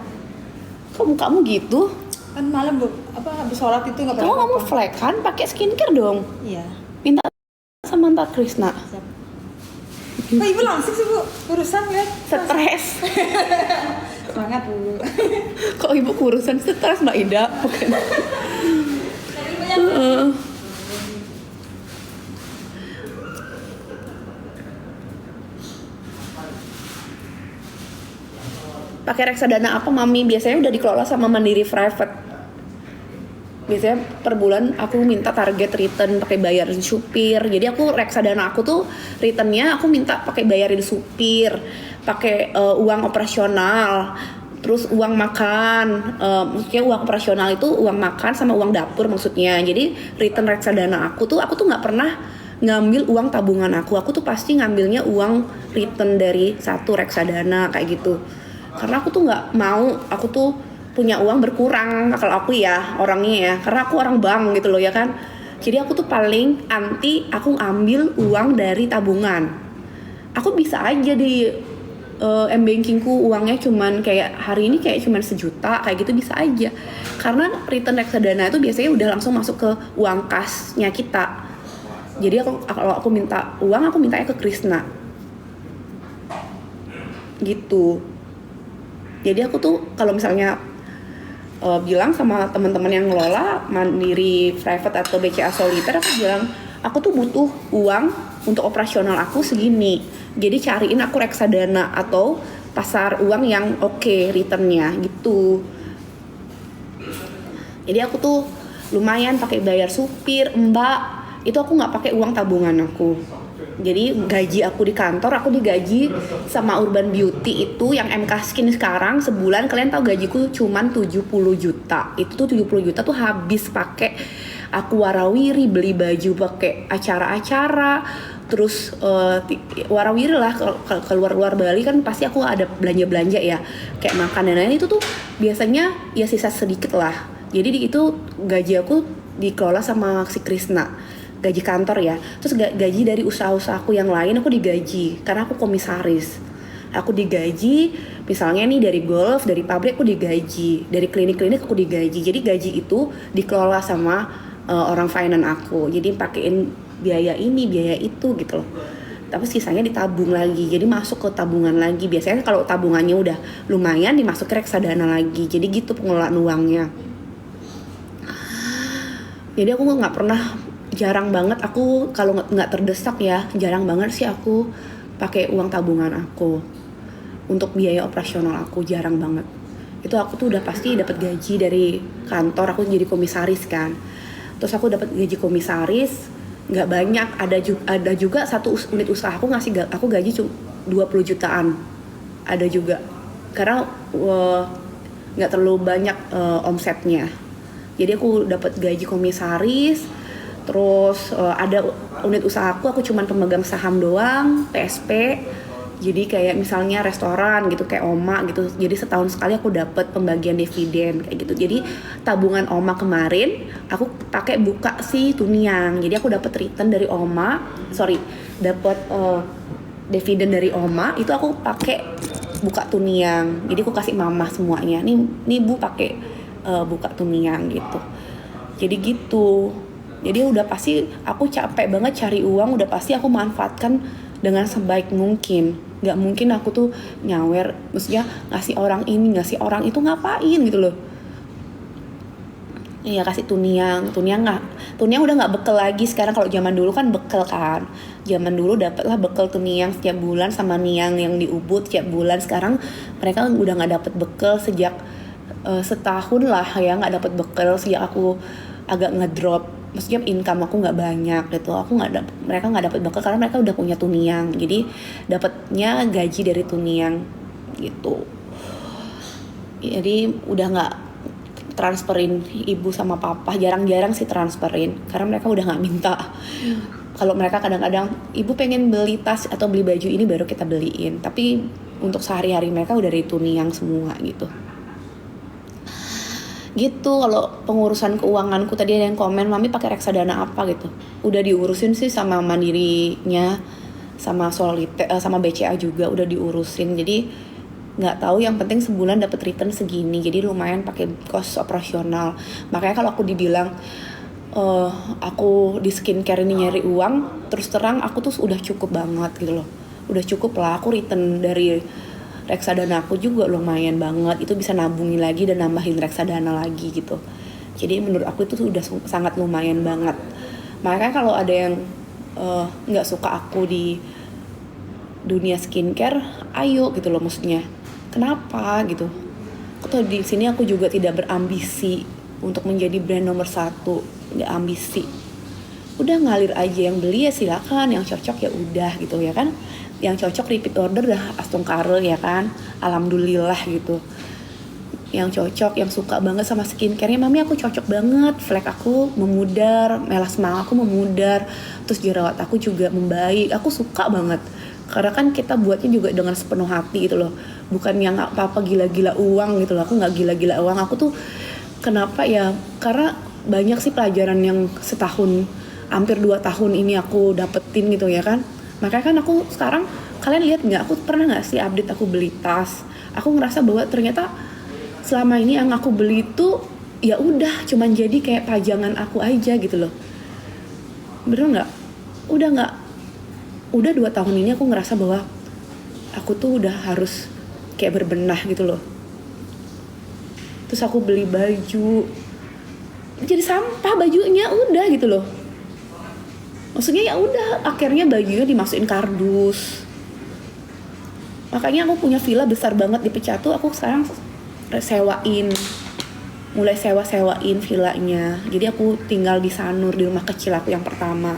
Kok mukamu gitu? Kan malam Bu, habis sholat itu nggak Kamu apa-apa. flek kan? Pakai skincare dong. Iya. Minta sama Mbak Krisna. Siap. Oh, Ibu langsung sih Bu, urusan ya. Stres. Semangat Bu. Kok ibu kurusan stres Mbak Ida? Bukan. Heeh. Pakai reksadana apa Mami? Biasanya udah dikelola sama Mandiri Private. Biasanya per bulan aku minta target return pakai bayarin supir. Jadi aku reksadana aku tuh returnnya aku minta pakai bayarin supir, pakai uang operasional, terus uang makan. Maksudnya uang operasional itu uang makan sama uang dapur maksudnya. Jadi return reksadana aku tuh nggak pernah ngambil uang tabungan aku. Aku tuh pasti ngambilnya uang return dari satu reksadana kayak gitu. Karena aku tuh nggak mau, aku tuh punya uang berkurang kalau aku ya orangnya ya, karena aku orang bank gitu loh ya kan. Jadi aku tuh paling anti aku ambil uang dari tabungan. Aku bisa aja di m-bankingku uangnya cuman kayak hari ini kayak cuman 1 juta kayak gitu bisa aja. Karena return reksadana itu biasanya udah langsung masuk ke uang kasnya kita. Jadi kalau aku minta uang aku mintanya ke Krisna. Gitu. Jadi aku tuh kalau misalnya bilang sama teman-teman yang ngelola Mandiri Private atau BCA Solitaire, aku bilang aku tuh butuh uang untuk operasional aku segini. Jadi cariin aku reksadana atau pasar uang yang oke returnnya gitu. Jadi aku tuh lumayan pakai bayar supir, mbak. Itu aku nggak pakai uang tabungan aku. Jadi gaji aku di kantor, aku digaji sama Urban Beauty itu yang MK Skin sekarang sebulan kalian tahu gajiku cuman 70 juta. Itu tuh 70 juta tuh habis pakai aku warawiri, beli baju pakai acara-acara, terus warawiri lah keluar Bali kan pasti aku ada belanja-belanja ya, kayak makan dan lain itu tuh biasanya ya sisa sedikit lah. Jadi itu gaji aku dikelola sama si Krisna. Gaji kantor ya, terus gaji dari usaha-usahaku yang lain aku digaji karena aku komisaris. Aku digaji misalnya nih dari golf, dari pabrik aku digaji, dari klinik-klinik aku digaji. Jadi gaji itu dikelola sama orang finance aku. Jadi pakein biaya ini, biaya itu gitu loh. Tapi sisanya ditabung lagi, jadi masuk ke tabungan lagi. Biasanya kalau tabungannya udah lumayan dimasuk ke reksadana lagi. Jadi gitu pengelolaan uangnya. Jadi aku nggak pernah, jarang banget aku kalau nggak terdesak ya, jarang banget sih aku pakai uang tabungan aku untuk biaya operasional aku, jarang banget. Itu aku tuh udah pasti dapat gaji dari kantor, aku jadi komisaris kan. Terus aku dapat gaji komisaris nggak banyak, ada juga satu unit usaha aku ngasih aku gaji cuma 20 jutaan, ada juga karena nggak terlalu banyak omsetnya. Jadi aku dapat gaji komisaris. Terus ada unit usahaku aku cuman pemegang saham doang, PSP. Jadi kayak misalnya restoran gitu kayak Oma gitu. Jadi setahun sekali aku dapat pembagian dividen kayak gitu. Jadi tabungan Oma kemarin aku pakai buka si Tuniang. Jadi aku dapat return dari Oma, dapat dividen dari Oma itu aku pakai buka Tuniang. Jadi aku kasih mama semuanya. Nih Bu pakai buka Tuniang gitu. Jadi gitu. Jadi udah pasti aku capek banget cari uang, udah pasti aku manfaatkan dengan sebaik mungkin. Gak mungkin aku tuh nyawer, maksudnya ngasih orang ini, ngasih orang itu, ngapain gitu loh. Iya, kasih Tuniang udah nggak bekel lagi sekarang. Kalau zaman dulu kan bekel kan, zaman dulu dapatlah bekel Tuniang setiap bulan sama Niang yang di Ubud setiap bulan. Sekarang mereka udah nggak dapet bekel sejak setahun lah ya, nggak dapet bekel sejak aku agak ngedrop, maksudnya income aku nggak banyak gitu. Mereka nggak dapet bekel karena mereka udah punya Tuniang, jadi dapatnya gaji dari Tuniang gitu. Jadi udah nggak transferin ibu sama papa, jarang-jarang sih transferin karena mereka udah nggak minta. Kalau mereka kadang-kadang ibu pengen beli tas atau beli baju ini baru kita beliin, tapi untuk sehari-hari mereka udah dari Tuniang semua gitu. Kalau pengurusan keuanganku, tadi ada yang komen mami pakai reksadana apa gitu, udah diurusin sih sama Mandirinya, sama Solite, sama BCA juga udah diurusin. Jadi nggak tahu, yang penting sebulan dapat return segini, jadi lumayan pakai cost operasional. Makanya kalau aku dibilang aku di skincare ini nyari uang, terus terang aku tuh udah cukup banget gitu loh, udah cukup lah. Aku return dari reksadana aku juga lumayan banget, itu bisa nabungin lagi dan nambahin reksadana lagi gitu. Jadi menurut aku itu udah sangat lumayan banget. Makanya kalau ada yang nggak suka aku di dunia skincare, ayo gitu loh, maksudnya kenapa gitu. Atau di sini aku juga tidak berambisi untuk menjadi brand nomor 1, nggak ambisi. Udah ngalir aja, yang beli ya silakan, yang cocok ya udah gitu ya kan. Yang cocok repeat order dah astungkare ya kan, alhamdulillah gitu. Yang cocok, yang suka banget sama skincare-nya, mami aku cocok banget, flek aku memudar, melasma aku memudar, terus jerawat aku juga membaik, aku suka banget. Karena kan kita buatnya juga dengan sepenuh hati gitu loh, bukan yang apa-apa gila-gila uang gitu loh. Aku nggak gila-gila uang, aku tuh kenapa ya, karena banyak sih pelajaran yang setahun, hampir 2 tahun ini aku dapetin gitu ya kan. Makanya kan aku sekarang, kalian lihat nggak, aku pernah nggak sih update aku beli tas. Aku ngerasa bahwa ternyata selama ini yang aku beli itu ya udah cuman jadi kayak pajangan aku aja gitu loh. Bener nggak? Udah 2 tahun ini aku ngerasa bahwa aku tuh udah harus kayak berbenah gitu loh. Terus aku beli baju, jadi sampah bajunya udah gitu loh. Maksudnya ya udah, akhirnya bajunya dimasukin kardus. Makanya aku punya villa besar banget di Pecatu, aku sekarang mulai sewain villanya. Jadi aku tinggal di Sanur, di rumah kecil aku yang pertama.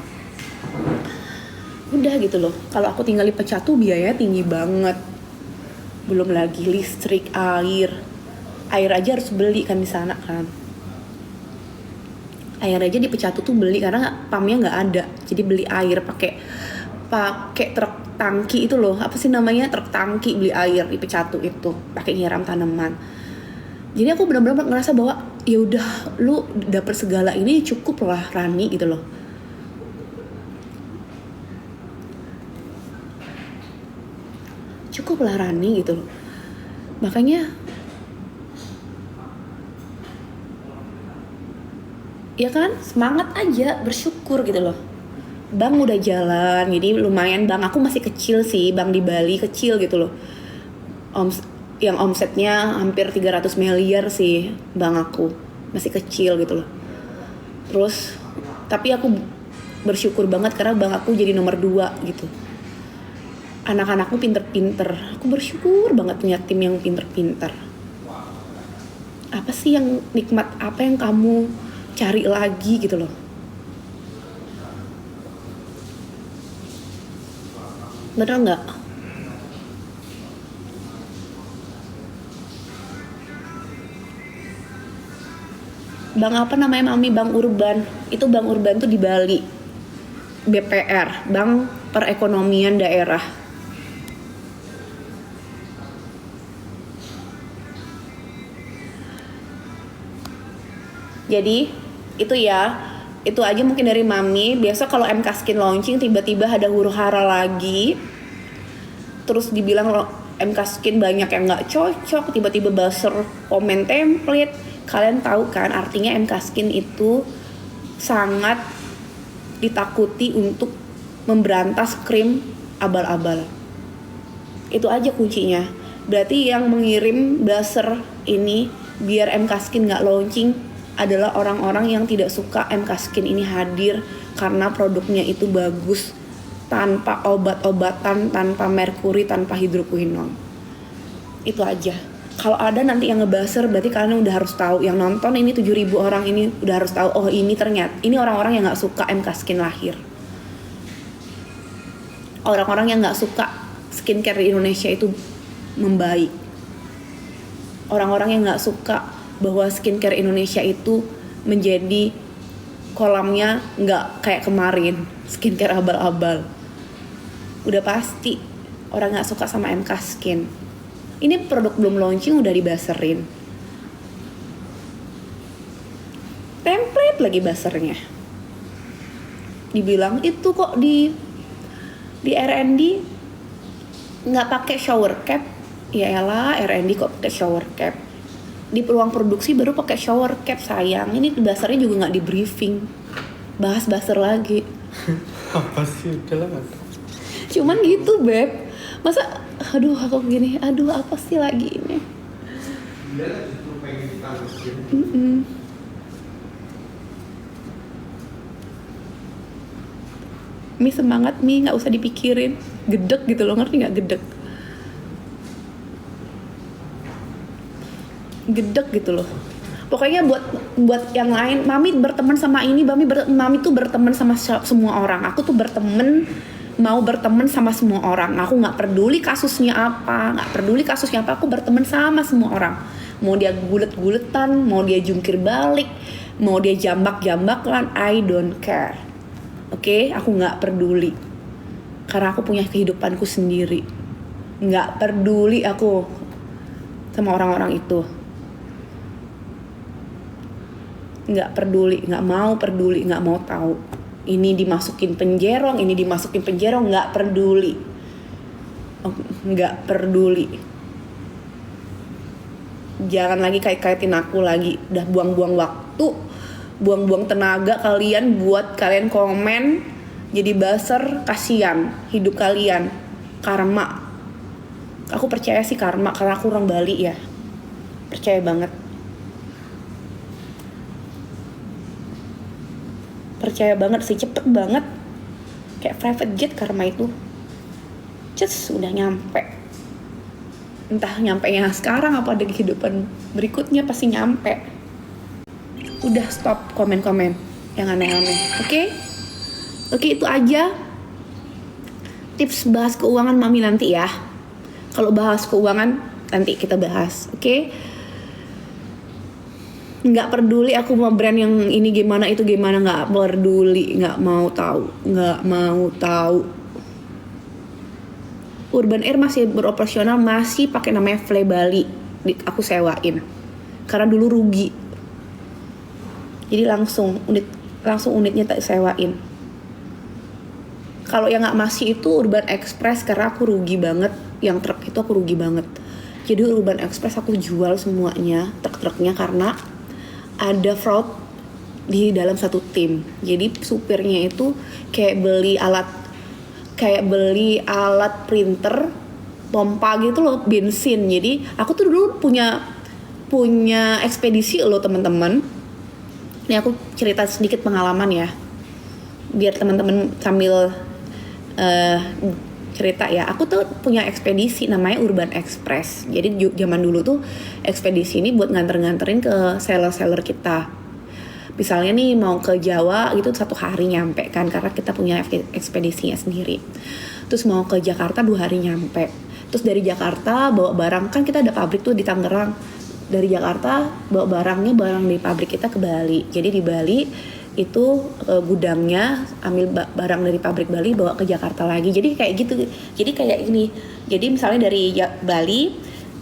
Udah gitu loh. Kalau aku tinggal di Pecatu biayanya tinggi banget. Belum lagi listrik, air aja harus beli kan di sana kan. Air aja di Pecatu tuh beli karena pumpnya nggak ada. Jadi beli air pakai truk tangki itu loh. Apa sih namanya, truk tangki beli air di Pecatu itu, pakai nyiram tanaman. Jadi aku benar-benar ngerasa bahwa ya udah, lu dapet segala ini cukup lah Rani gitu loh. Cukup lah Rani gitu loh. Makanya ya kan, semangat aja, bersyukur gitu loh. Bank udah jalan, jadi lumayan. Bank aku masih kecil sih, bank di Bali kecil gitu loh. Yang omsetnya hampir 300 miliar sih bank aku, masih kecil gitu loh. Terus tapi aku bersyukur banget karena bank aku jadi nomor 2 gitu. Anak-anakku pinter-pinter, aku bersyukur banget punya tim yang pinter-pinter. Apa sih yang nikmat, apa yang kamu cari lagi gitu loh. Bener nggak? Bank apa namanya mami? Bank Urban. Itu Bank Urban tuh di Bali, BPR, Bank Perekonomian Daerah. Jadi itu ya, itu aja mungkin dari mami. Biasa kalau MK Skin launching tiba-tiba ada huru hara lagi, terus dibilang MK Skin banyak yang nggak cocok, tiba-tiba buzzer komen template. Kalian tahu kan artinya MK Skin itu sangat ditakuti untuk memberantas krim abal-abal. Itu aja kuncinya. Berarti yang mengirim buzzer ini biar MK Skin nggak launching adalah orang-orang yang tidak suka MK Skin ini hadir karena produknya itu bagus, tanpa obat-obatan, tanpa merkuri, tanpa hidroquinone. Itu aja. Kalau ada nanti yang ngebuzzer berarti kalian udah harus tahu. Yang nonton ini 7.000 orang ini udah harus tahu, oh ini ternyata ini orang-orang yang nggak suka MK Skin lahir. Orang-orang yang nggak suka skincare di Indonesia itu membaik. Orang-orang yang nggak suka bahwa skincare Indonesia itu menjadi kolamnya nggak kayak kemarin, skincare abal-abal. Udah pasti orang nggak suka sama MK Skin. Ini produk belum launching udah dibuzzerin. Template lagi buzzernya. Dibilang itu kok di R&D nggak pakai shower cap. Ya elah, R&D kok pakai shower cap. Di peluang produksi baru pakai shower cap, sayang. Ini buzzer-nya juga nggak di briefing. Bahas buzzer lagi. Apa sih, udah lah. Cuman gitu beb. Masa aduh aku gini, aduh apa sih lagi ini. Mi semangat Mi, nggak usah dipikirin. Gedek gitu loh, ngerti nggak gedek? Gedek gitu loh. Pokoknya buat yang lain, Mami berteman sama ini, Mami tuh berteman sama semua orang. Aku tuh mau berteman sama semua orang. Aku nggak peduli kasusnya apa, aku berteman sama semua orang. Mau dia gulet-guletan, mau dia jungkir balik, mau dia jambak-jambakan, I don't care. Oke, aku nggak peduli. Karena aku punya kehidupanku sendiri. Nggak peduli aku sama orang-orang itu. Nggak peduli, nggak mau tahu. Ini dimasukin penjerong, nggak peduli. Nggak peduli. Jangan lagi kait-kaitin aku lagi. Udah buang-buang waktu, buang-buang tenaga kalian buat kalian komen jadi buzzer. Kasian hidup kalian. Karma. Aku percaya sih karma karena aku orang Bali ya. Percaya banget. Percaya banget sih, cepet banget. Kayak private jet karma itu. Just udah nyampe. Entah nyampe nya sekarang apa ada kehidupan berikutnya, pasti nyampe. Udah stop komen-komen yang aneh-aneh. Oke, itu aja tips bahas keuangan Mami nanti ya. Kalau bahas keuangan nanti kita bahas, oke? Nggak peduli aku mau brand yang ini gimana itu gimana, nggak peduli, nggak mau tahu. Urban Air masih beroperasional, masih pakai namanya Fle Bali, aku sewain karena dulu rugi, jadi langsung unitnya tak sewain. Kalau yang nggak masih itu Urban Express karena aku rugi banget, yang truk itu aku rugi banget. Jadi Urban Express aku jual semuanya truk-truknya karena ada fraud di dalam satu tim. Jadi supirnya itu kayak beli alat printer pompa gitu loh, bensin. Jadi aku tuh dulu punya ekspedisi loh teman-teman. Ini aku cerita sedikit pengalaman ya, biar teman-teman sambil cerita ya. Aku tuh punya ekspedisi namanya Urban Express. Jadi zaman dulu tuh ekspedisi ini buat nganterin ke seller-seller kita. Misalnya nih mau ke Jawa gitu 1 hari nyampe kan, karena kita punya ekspedisinya sendiri. Terus mau ke Jakarta 2 hari nyampe. Terus dari Jakarta bawa barang, kan kita ada pabrik tuh di Tangerang. Dari Jakarta bawa barang di pabrik kita ke Bali. Jadi di Bali itu gudangnya ambil barang dari pabrik Bali bawa ke Jakarta lagi. Jadi kayak gitu. Jadi kayak ini. Jadi misalnya dari Bali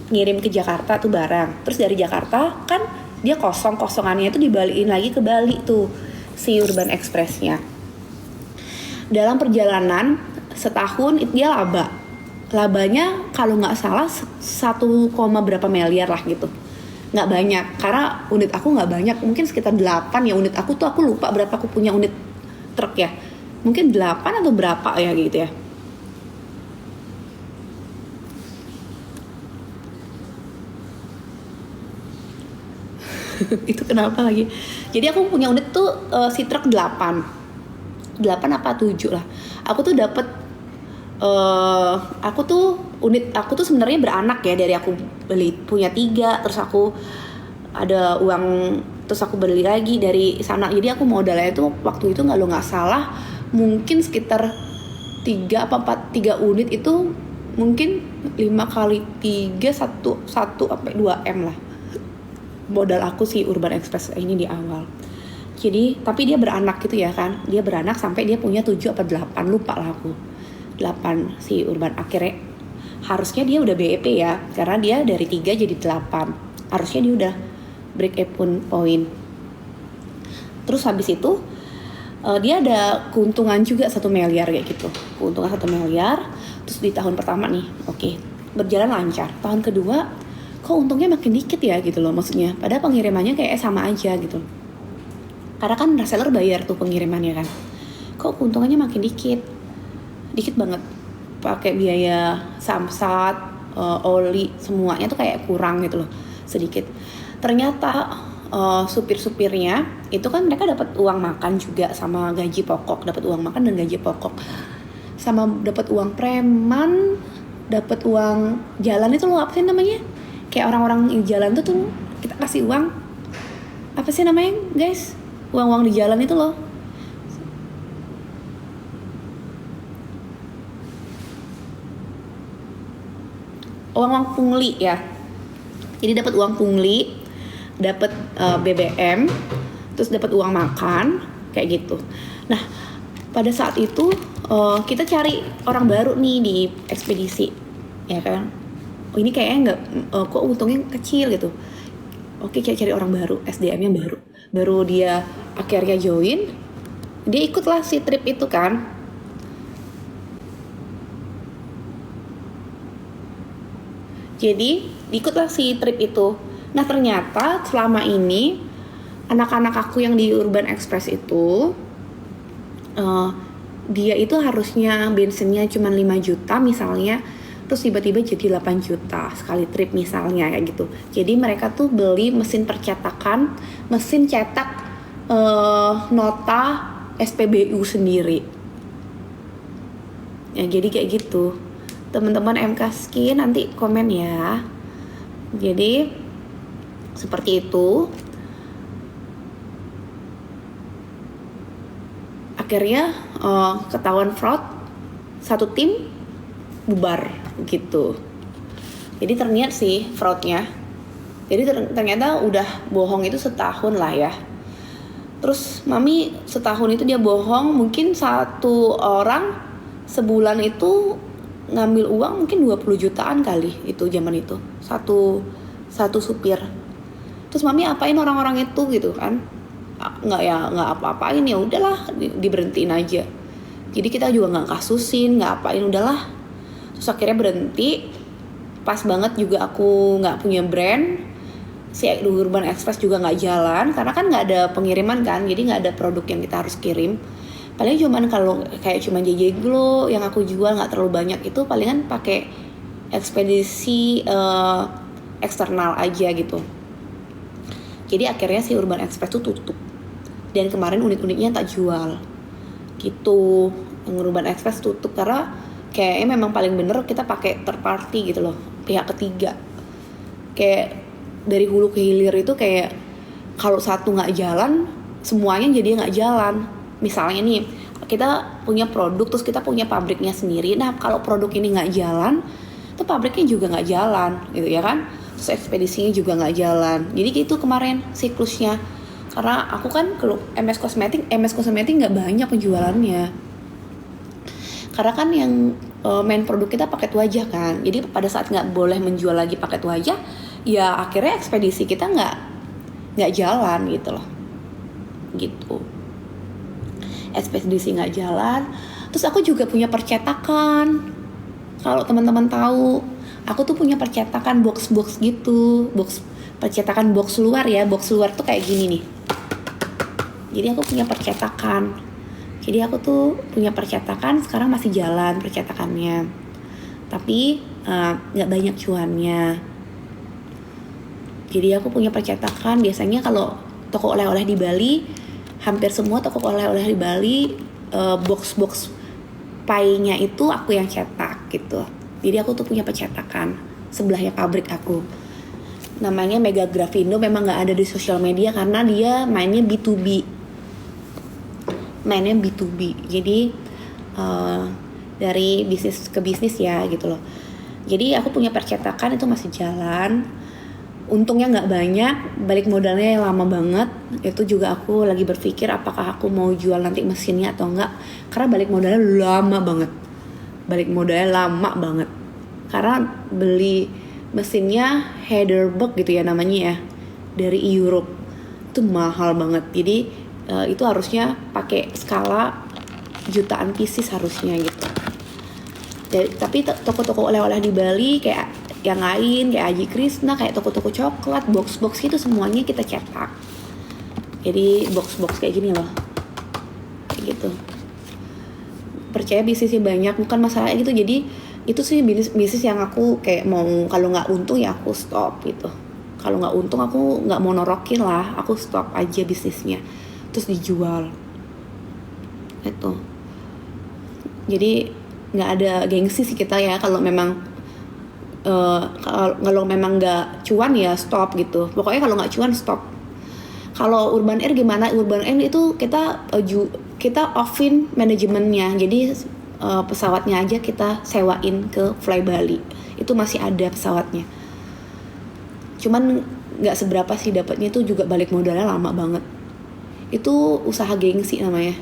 ngirim ke Jakarta tuh barang. Terus dari Jakarta kan dia kosongannya itu dibalikin lagi ke Bali tuh si Urban Express-nya. Dalam perjalanan setahun dia labanya kalau nggak salah 1, berapa miliar lah gitu. nggak banyak karena unit aku nggak banyak, mungkin sekitar 8 ya unit aku tuh, aku lupa berapa aku punya unit truk ya, mungkin 8 atau berapa ya gitu ya. Itu kenapa lagi, jadi aku punya unit tuh si truk 8 apa 7 lah. Aku tuh dapet aku tuh unit aku tuh sebenarnya beranak ya, dari aku beli punya 3, terus aku ada uang, terus aku beli lagi dari sana. Jadi aku modalnya tuh waktu itu nggak salah mungkin sekitar 3 unit itu mungkin 5 kali 3 1 sampai 2 M lah modal aku si Urban Express ini di awal. Jadi tapi dia beranak gitu ya kan, dia beranak sampai dia punya 7 apa 8, lupa lah aku, 8 si Urban. Akhirnya harusnya dia udah BEP ya, karena dia dari 3 jadi 8, harusnya dia udah break even point. Terus habis itu dia ada keuntungan juga 1 miliar kayak gitu, keuntungan 1 miliar. Terus di tahun pertama nih oke, berjalan lancar. Tahun kedua kok untungnya makin dikit ya gitu loh, maksudnya padahal pengirimannya kayak sama aja gitu, karena kan reseller bayar tuh pengirimannya kan, kok keuntungannya makin dikit banget, pakai biaya samsat, oli, semuanya tuh kayak kurang gitu loh, sedikit. Ternyata supir-supirnya itu kan mereka dapat uang makan juga sama gaji pokok, dapat uang makan dan gaji pokok, sama dapat uang preman, dapat uang jalan itu loh, apa sih namanya, kayak orang-orang di jalan tuh kita kasih uang, apa sih namanya guys, uang-uang di jalan itu loh, uang pungli ya. Jadi dapat uang pungli, dapat BBM, terus dapat uang makan kayak gitu. Nah pada saat itu kita cari orang baru nih di ekspedisi ya kan. Oh ini kayaknya nggak, kok untungnya kecil gitu. Oke, cari orang baru, SDM-nya baru dia akhirnya join, dia ikutlah si trip itu kan. Jadi ikutlah si trip itu. Nah ternyata selama ini anak-anak aku yang di Urban Express itu dia itu harusnya bensinnya cuma 5 juta misalnya, terus tiba-tiba jadi 8 juta sekali trip misalnya kayak gitu. Jadi mereka tuh beli mesin percetakan, mesin cetak nota SPBU sendiri. Ya jadi kayak gitu. Teman-teman MK Skin nanti komen ya. Jadi seperti itu. Akhirnya ketahuan fraud, satu tim bubar gitu. Jadi ternyata sih fraudnya, jadi ternyata udah bohong itu setahun lah ya. Terus mami setahun itu dia bohong, mungkin satu orang sebulan itu ngambil uang mungkin 20 jutaan kali itu zaman itu, satu supir. Terus mami apain orang-orang itu gitu kan, nggak apa-apain, ya udahlah diberhentiin aja. Jadi kita juga nggak kasusin, nggak apain, udahlah. Terus akhirnya berhenti. Pas banget juga aku nggak punya brand, si Urban Express juga nggak jalan karena kan nggak ada pengiriman kan, jadi nggak ada produk yang kita harus kirim. Paling cuman kalau kayak cuman JJ Glow yang aku jual nggak terlalu banyak, itu palingan pakai ekspedisi eksternal aja gitu. Jadi akhirnya si Urban Express tuh tutup, dan kemarin unit-unitnya tak jual gitu. Yang Urban Express tutup karena kayaknya memang paling bener kita pakai third party gitu loh, pihak ketiga. Kayak dari hulu ke hilir itu kayak kalau satu nggak jalan, semuanya jadi nggak jalan. Misalnya nih kita punya produk, terus kita punya pabriknya sendiri. Nah kalau produk ini nggak jalan, tuh pabriknya juga nggak jalan gitu ya kan. Terus ekspedisinya juga nggak jalan. Jadi gitu kemarin siklusnya. Karena aku kan kalau MS Kosmetik nggak banyak penjualannya. Karena kan yang main produk kita paket wajah kan. Jadi pada saat nggak boleh menjual lagi paket wajah, ya akhirnya ekspedisi kita nggak jalan gitu loh. Gitu. Ekspedisi nggak jalan. Terus aku juga punya percetakan. Kalau teman-teman tahu, aku tuh punya percetakan box gitu, box percetakan box luar ya. Box luar tuh kayak gini nih. Jadi aku punya percetakan. Jadi aku tuh punya percetakan, sekarang masih jalan percetakannya. Tapi nggak banyak cuannya. Jadi aku punya percetakan. Biasanya kalau toko oleh-oleh di Bali, hampir semua toko oleh-oleh di Bali box-box pie-nya itu aku yang cetak gitu. Jadi aku tuh punya percetakan sebelahnya pabrik aku. Namanya Mega Grafindo, memang nggak ada di sosial media karena dia mainnya B2B. Mainnya B2B. Jadi dari bisnis ke bisnis ya gitu loh. Jadi aku punya percetakan itu masih jalan. Untungnya nggak banyak, balik modalnya lama banget. Itu juga aku lagi berpikir apakah aku mau jual nanti mesinnya atau enggak. Karena balik modalnya lama banget. Karena beli mesinnya Heidelberg gitu ya namanya ya, dari Europe. Itu mahal banget. Jadi itu harusnya pakai skala jutaan pieces harusnya gitu. Tapi toko-toko oleh-oleh di Bali kayak yang lain kayak Aji Krishna, kayak toko-toko coklat, box-box itu semuanya kita cetak. Jadi box-box kayak gini loh, kayak gitu. Percaya bisnisnya banyak, bukan masalah gitu. Jadi itu sih bisnis yang aku kayak mau, kalau nggak untung ya aku stop gitu. Kalau nggak untung aku nggak mau norokin lah, aku stop aja bisnisnya, terus dijual. Itu. Jadi nggak ada gengsi sih kita ya, kalau memang kalau memang nggak cuan ya stop gitu. Pokoknya kalau nggak cuan stop. Kalau Urban Air gimana? Urban Air itu kita offin manajemennya. Jadi pesawatnya aja kita sewain ke Fly Bali. Itu masih ada pesawatnya. Cuman nggak seberapa sih dapatnya, itu juga balik modalnya lama banget. Itu usaha gengsi namanya.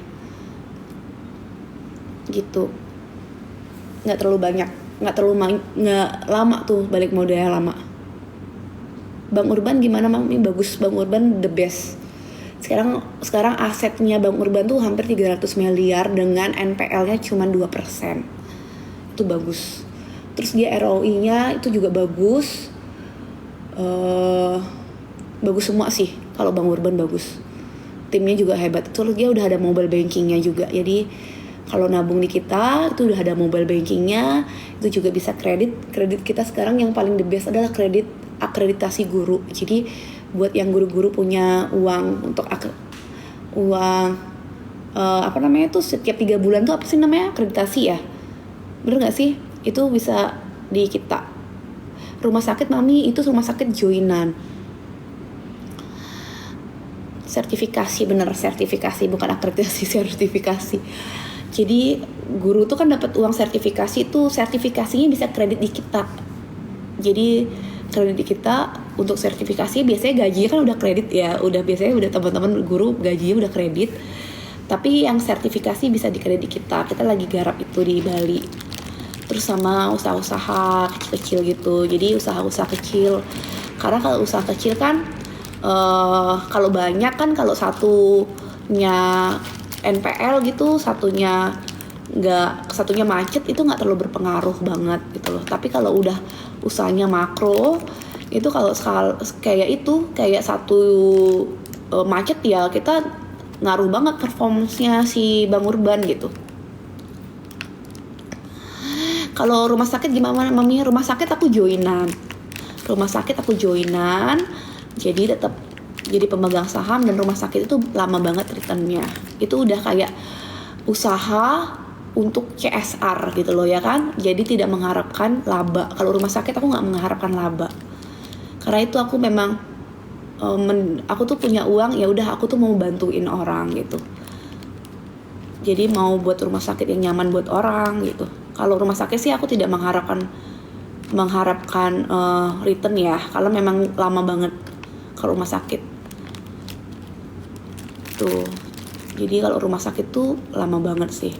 Gitu. Nggak terlalu banyak. Nggak lama tuh balik modalnya lama. Bang Urban gimana Mami? Bagus, Bang Urban the best. Sekarang asetnya Bang Urban tuh hampir 300 miliar dengan NPL-nya cuma 2%. Itu bagus. Terus dia ROI-nya itu juga bagus. Bagus semua sih kalau Bang Urban bagus. Timnya juga hebat. Terus dia udah ada mobile banking-nya juga. Jadi kalau nabung di kita itu udah ada mobile bankingnya, itu juga bisa kredit kita sekarang yang paling the best adalah kredit akreditasi guru. Jadi buat yang guru-guru punya uang untuk apa namanya tuh setiap 3 bulan tuh apa sih namanya, akreditasi ya, bener nggak sih? Itu bisa di kita. Rumah sakit Mami itu rumah sakit joinan. Sertifikasi bukan akreditasi, sertifikasi. Jadi guru tuh kan dapat uang sertifikasi, itu sertifikasinya bisa kredit di kita. Jadi kredit di kita untuk sertifikasi biasanya gajinya kan udah kredit ya, biasanya udah teman-teman guru gajinya udah kredit. Tapi yang sertifikasi bisa dikredit di kita. Kita lagi garap itu di Bali. Terus sama usaha-usaha kecil-kecil gitu. Jadi usaha-usaha kecil. Karena kalau usaha kecil kan kalau banyak kan, kalau satunya NPL gitu, satunya macet, itu nggak terlalu berpengaruh banget gitu loh. Tapi kalau udah usahanya makro itu, kalau kayak satu macet ya, kita ngaruh banget performance-nya si Bang Urban gitu. Kalau rumah sakit gimana Mami? Rumah sakit aku joinan, jadi tetap jadi pemegang saham, dan rumah sakit itu lama banget returnnya. Itu udah kayak usaha untuk CSR gitu loh ya kan. Jadi tidak mengharapkan laba. Kalau rumah sakit aku nggak mengharapkan laba. Karena itu aku memang aku tuh punya uang, ya udah aku tuh mau bantuin orang gitu. Jadi mau buat rumah sakit yang nyaman buat orang gitu. Kalau rumah sakit sih aku tidak mengharapkan return ya, kalau memang lama banget kalau rumah sakit tuh. Jadi kalau rumah sakit tuh lama banget sih.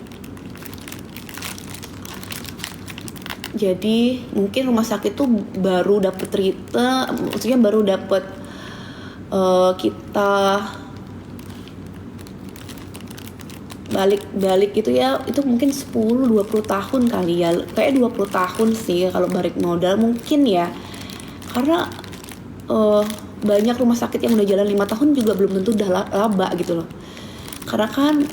Jadi mungkin rumah sakit tuh baru dapet return, maksudnya baru dapet kita balik gitu ya, itu mungkin 10-20 tahun kali ya, kayak 20 tahun sih kalau balik modal mungkin ya. Karena banyak rumah sakit yang udah jalan 5 tahun juga belum tentu udah laba gitu loh. Karena kan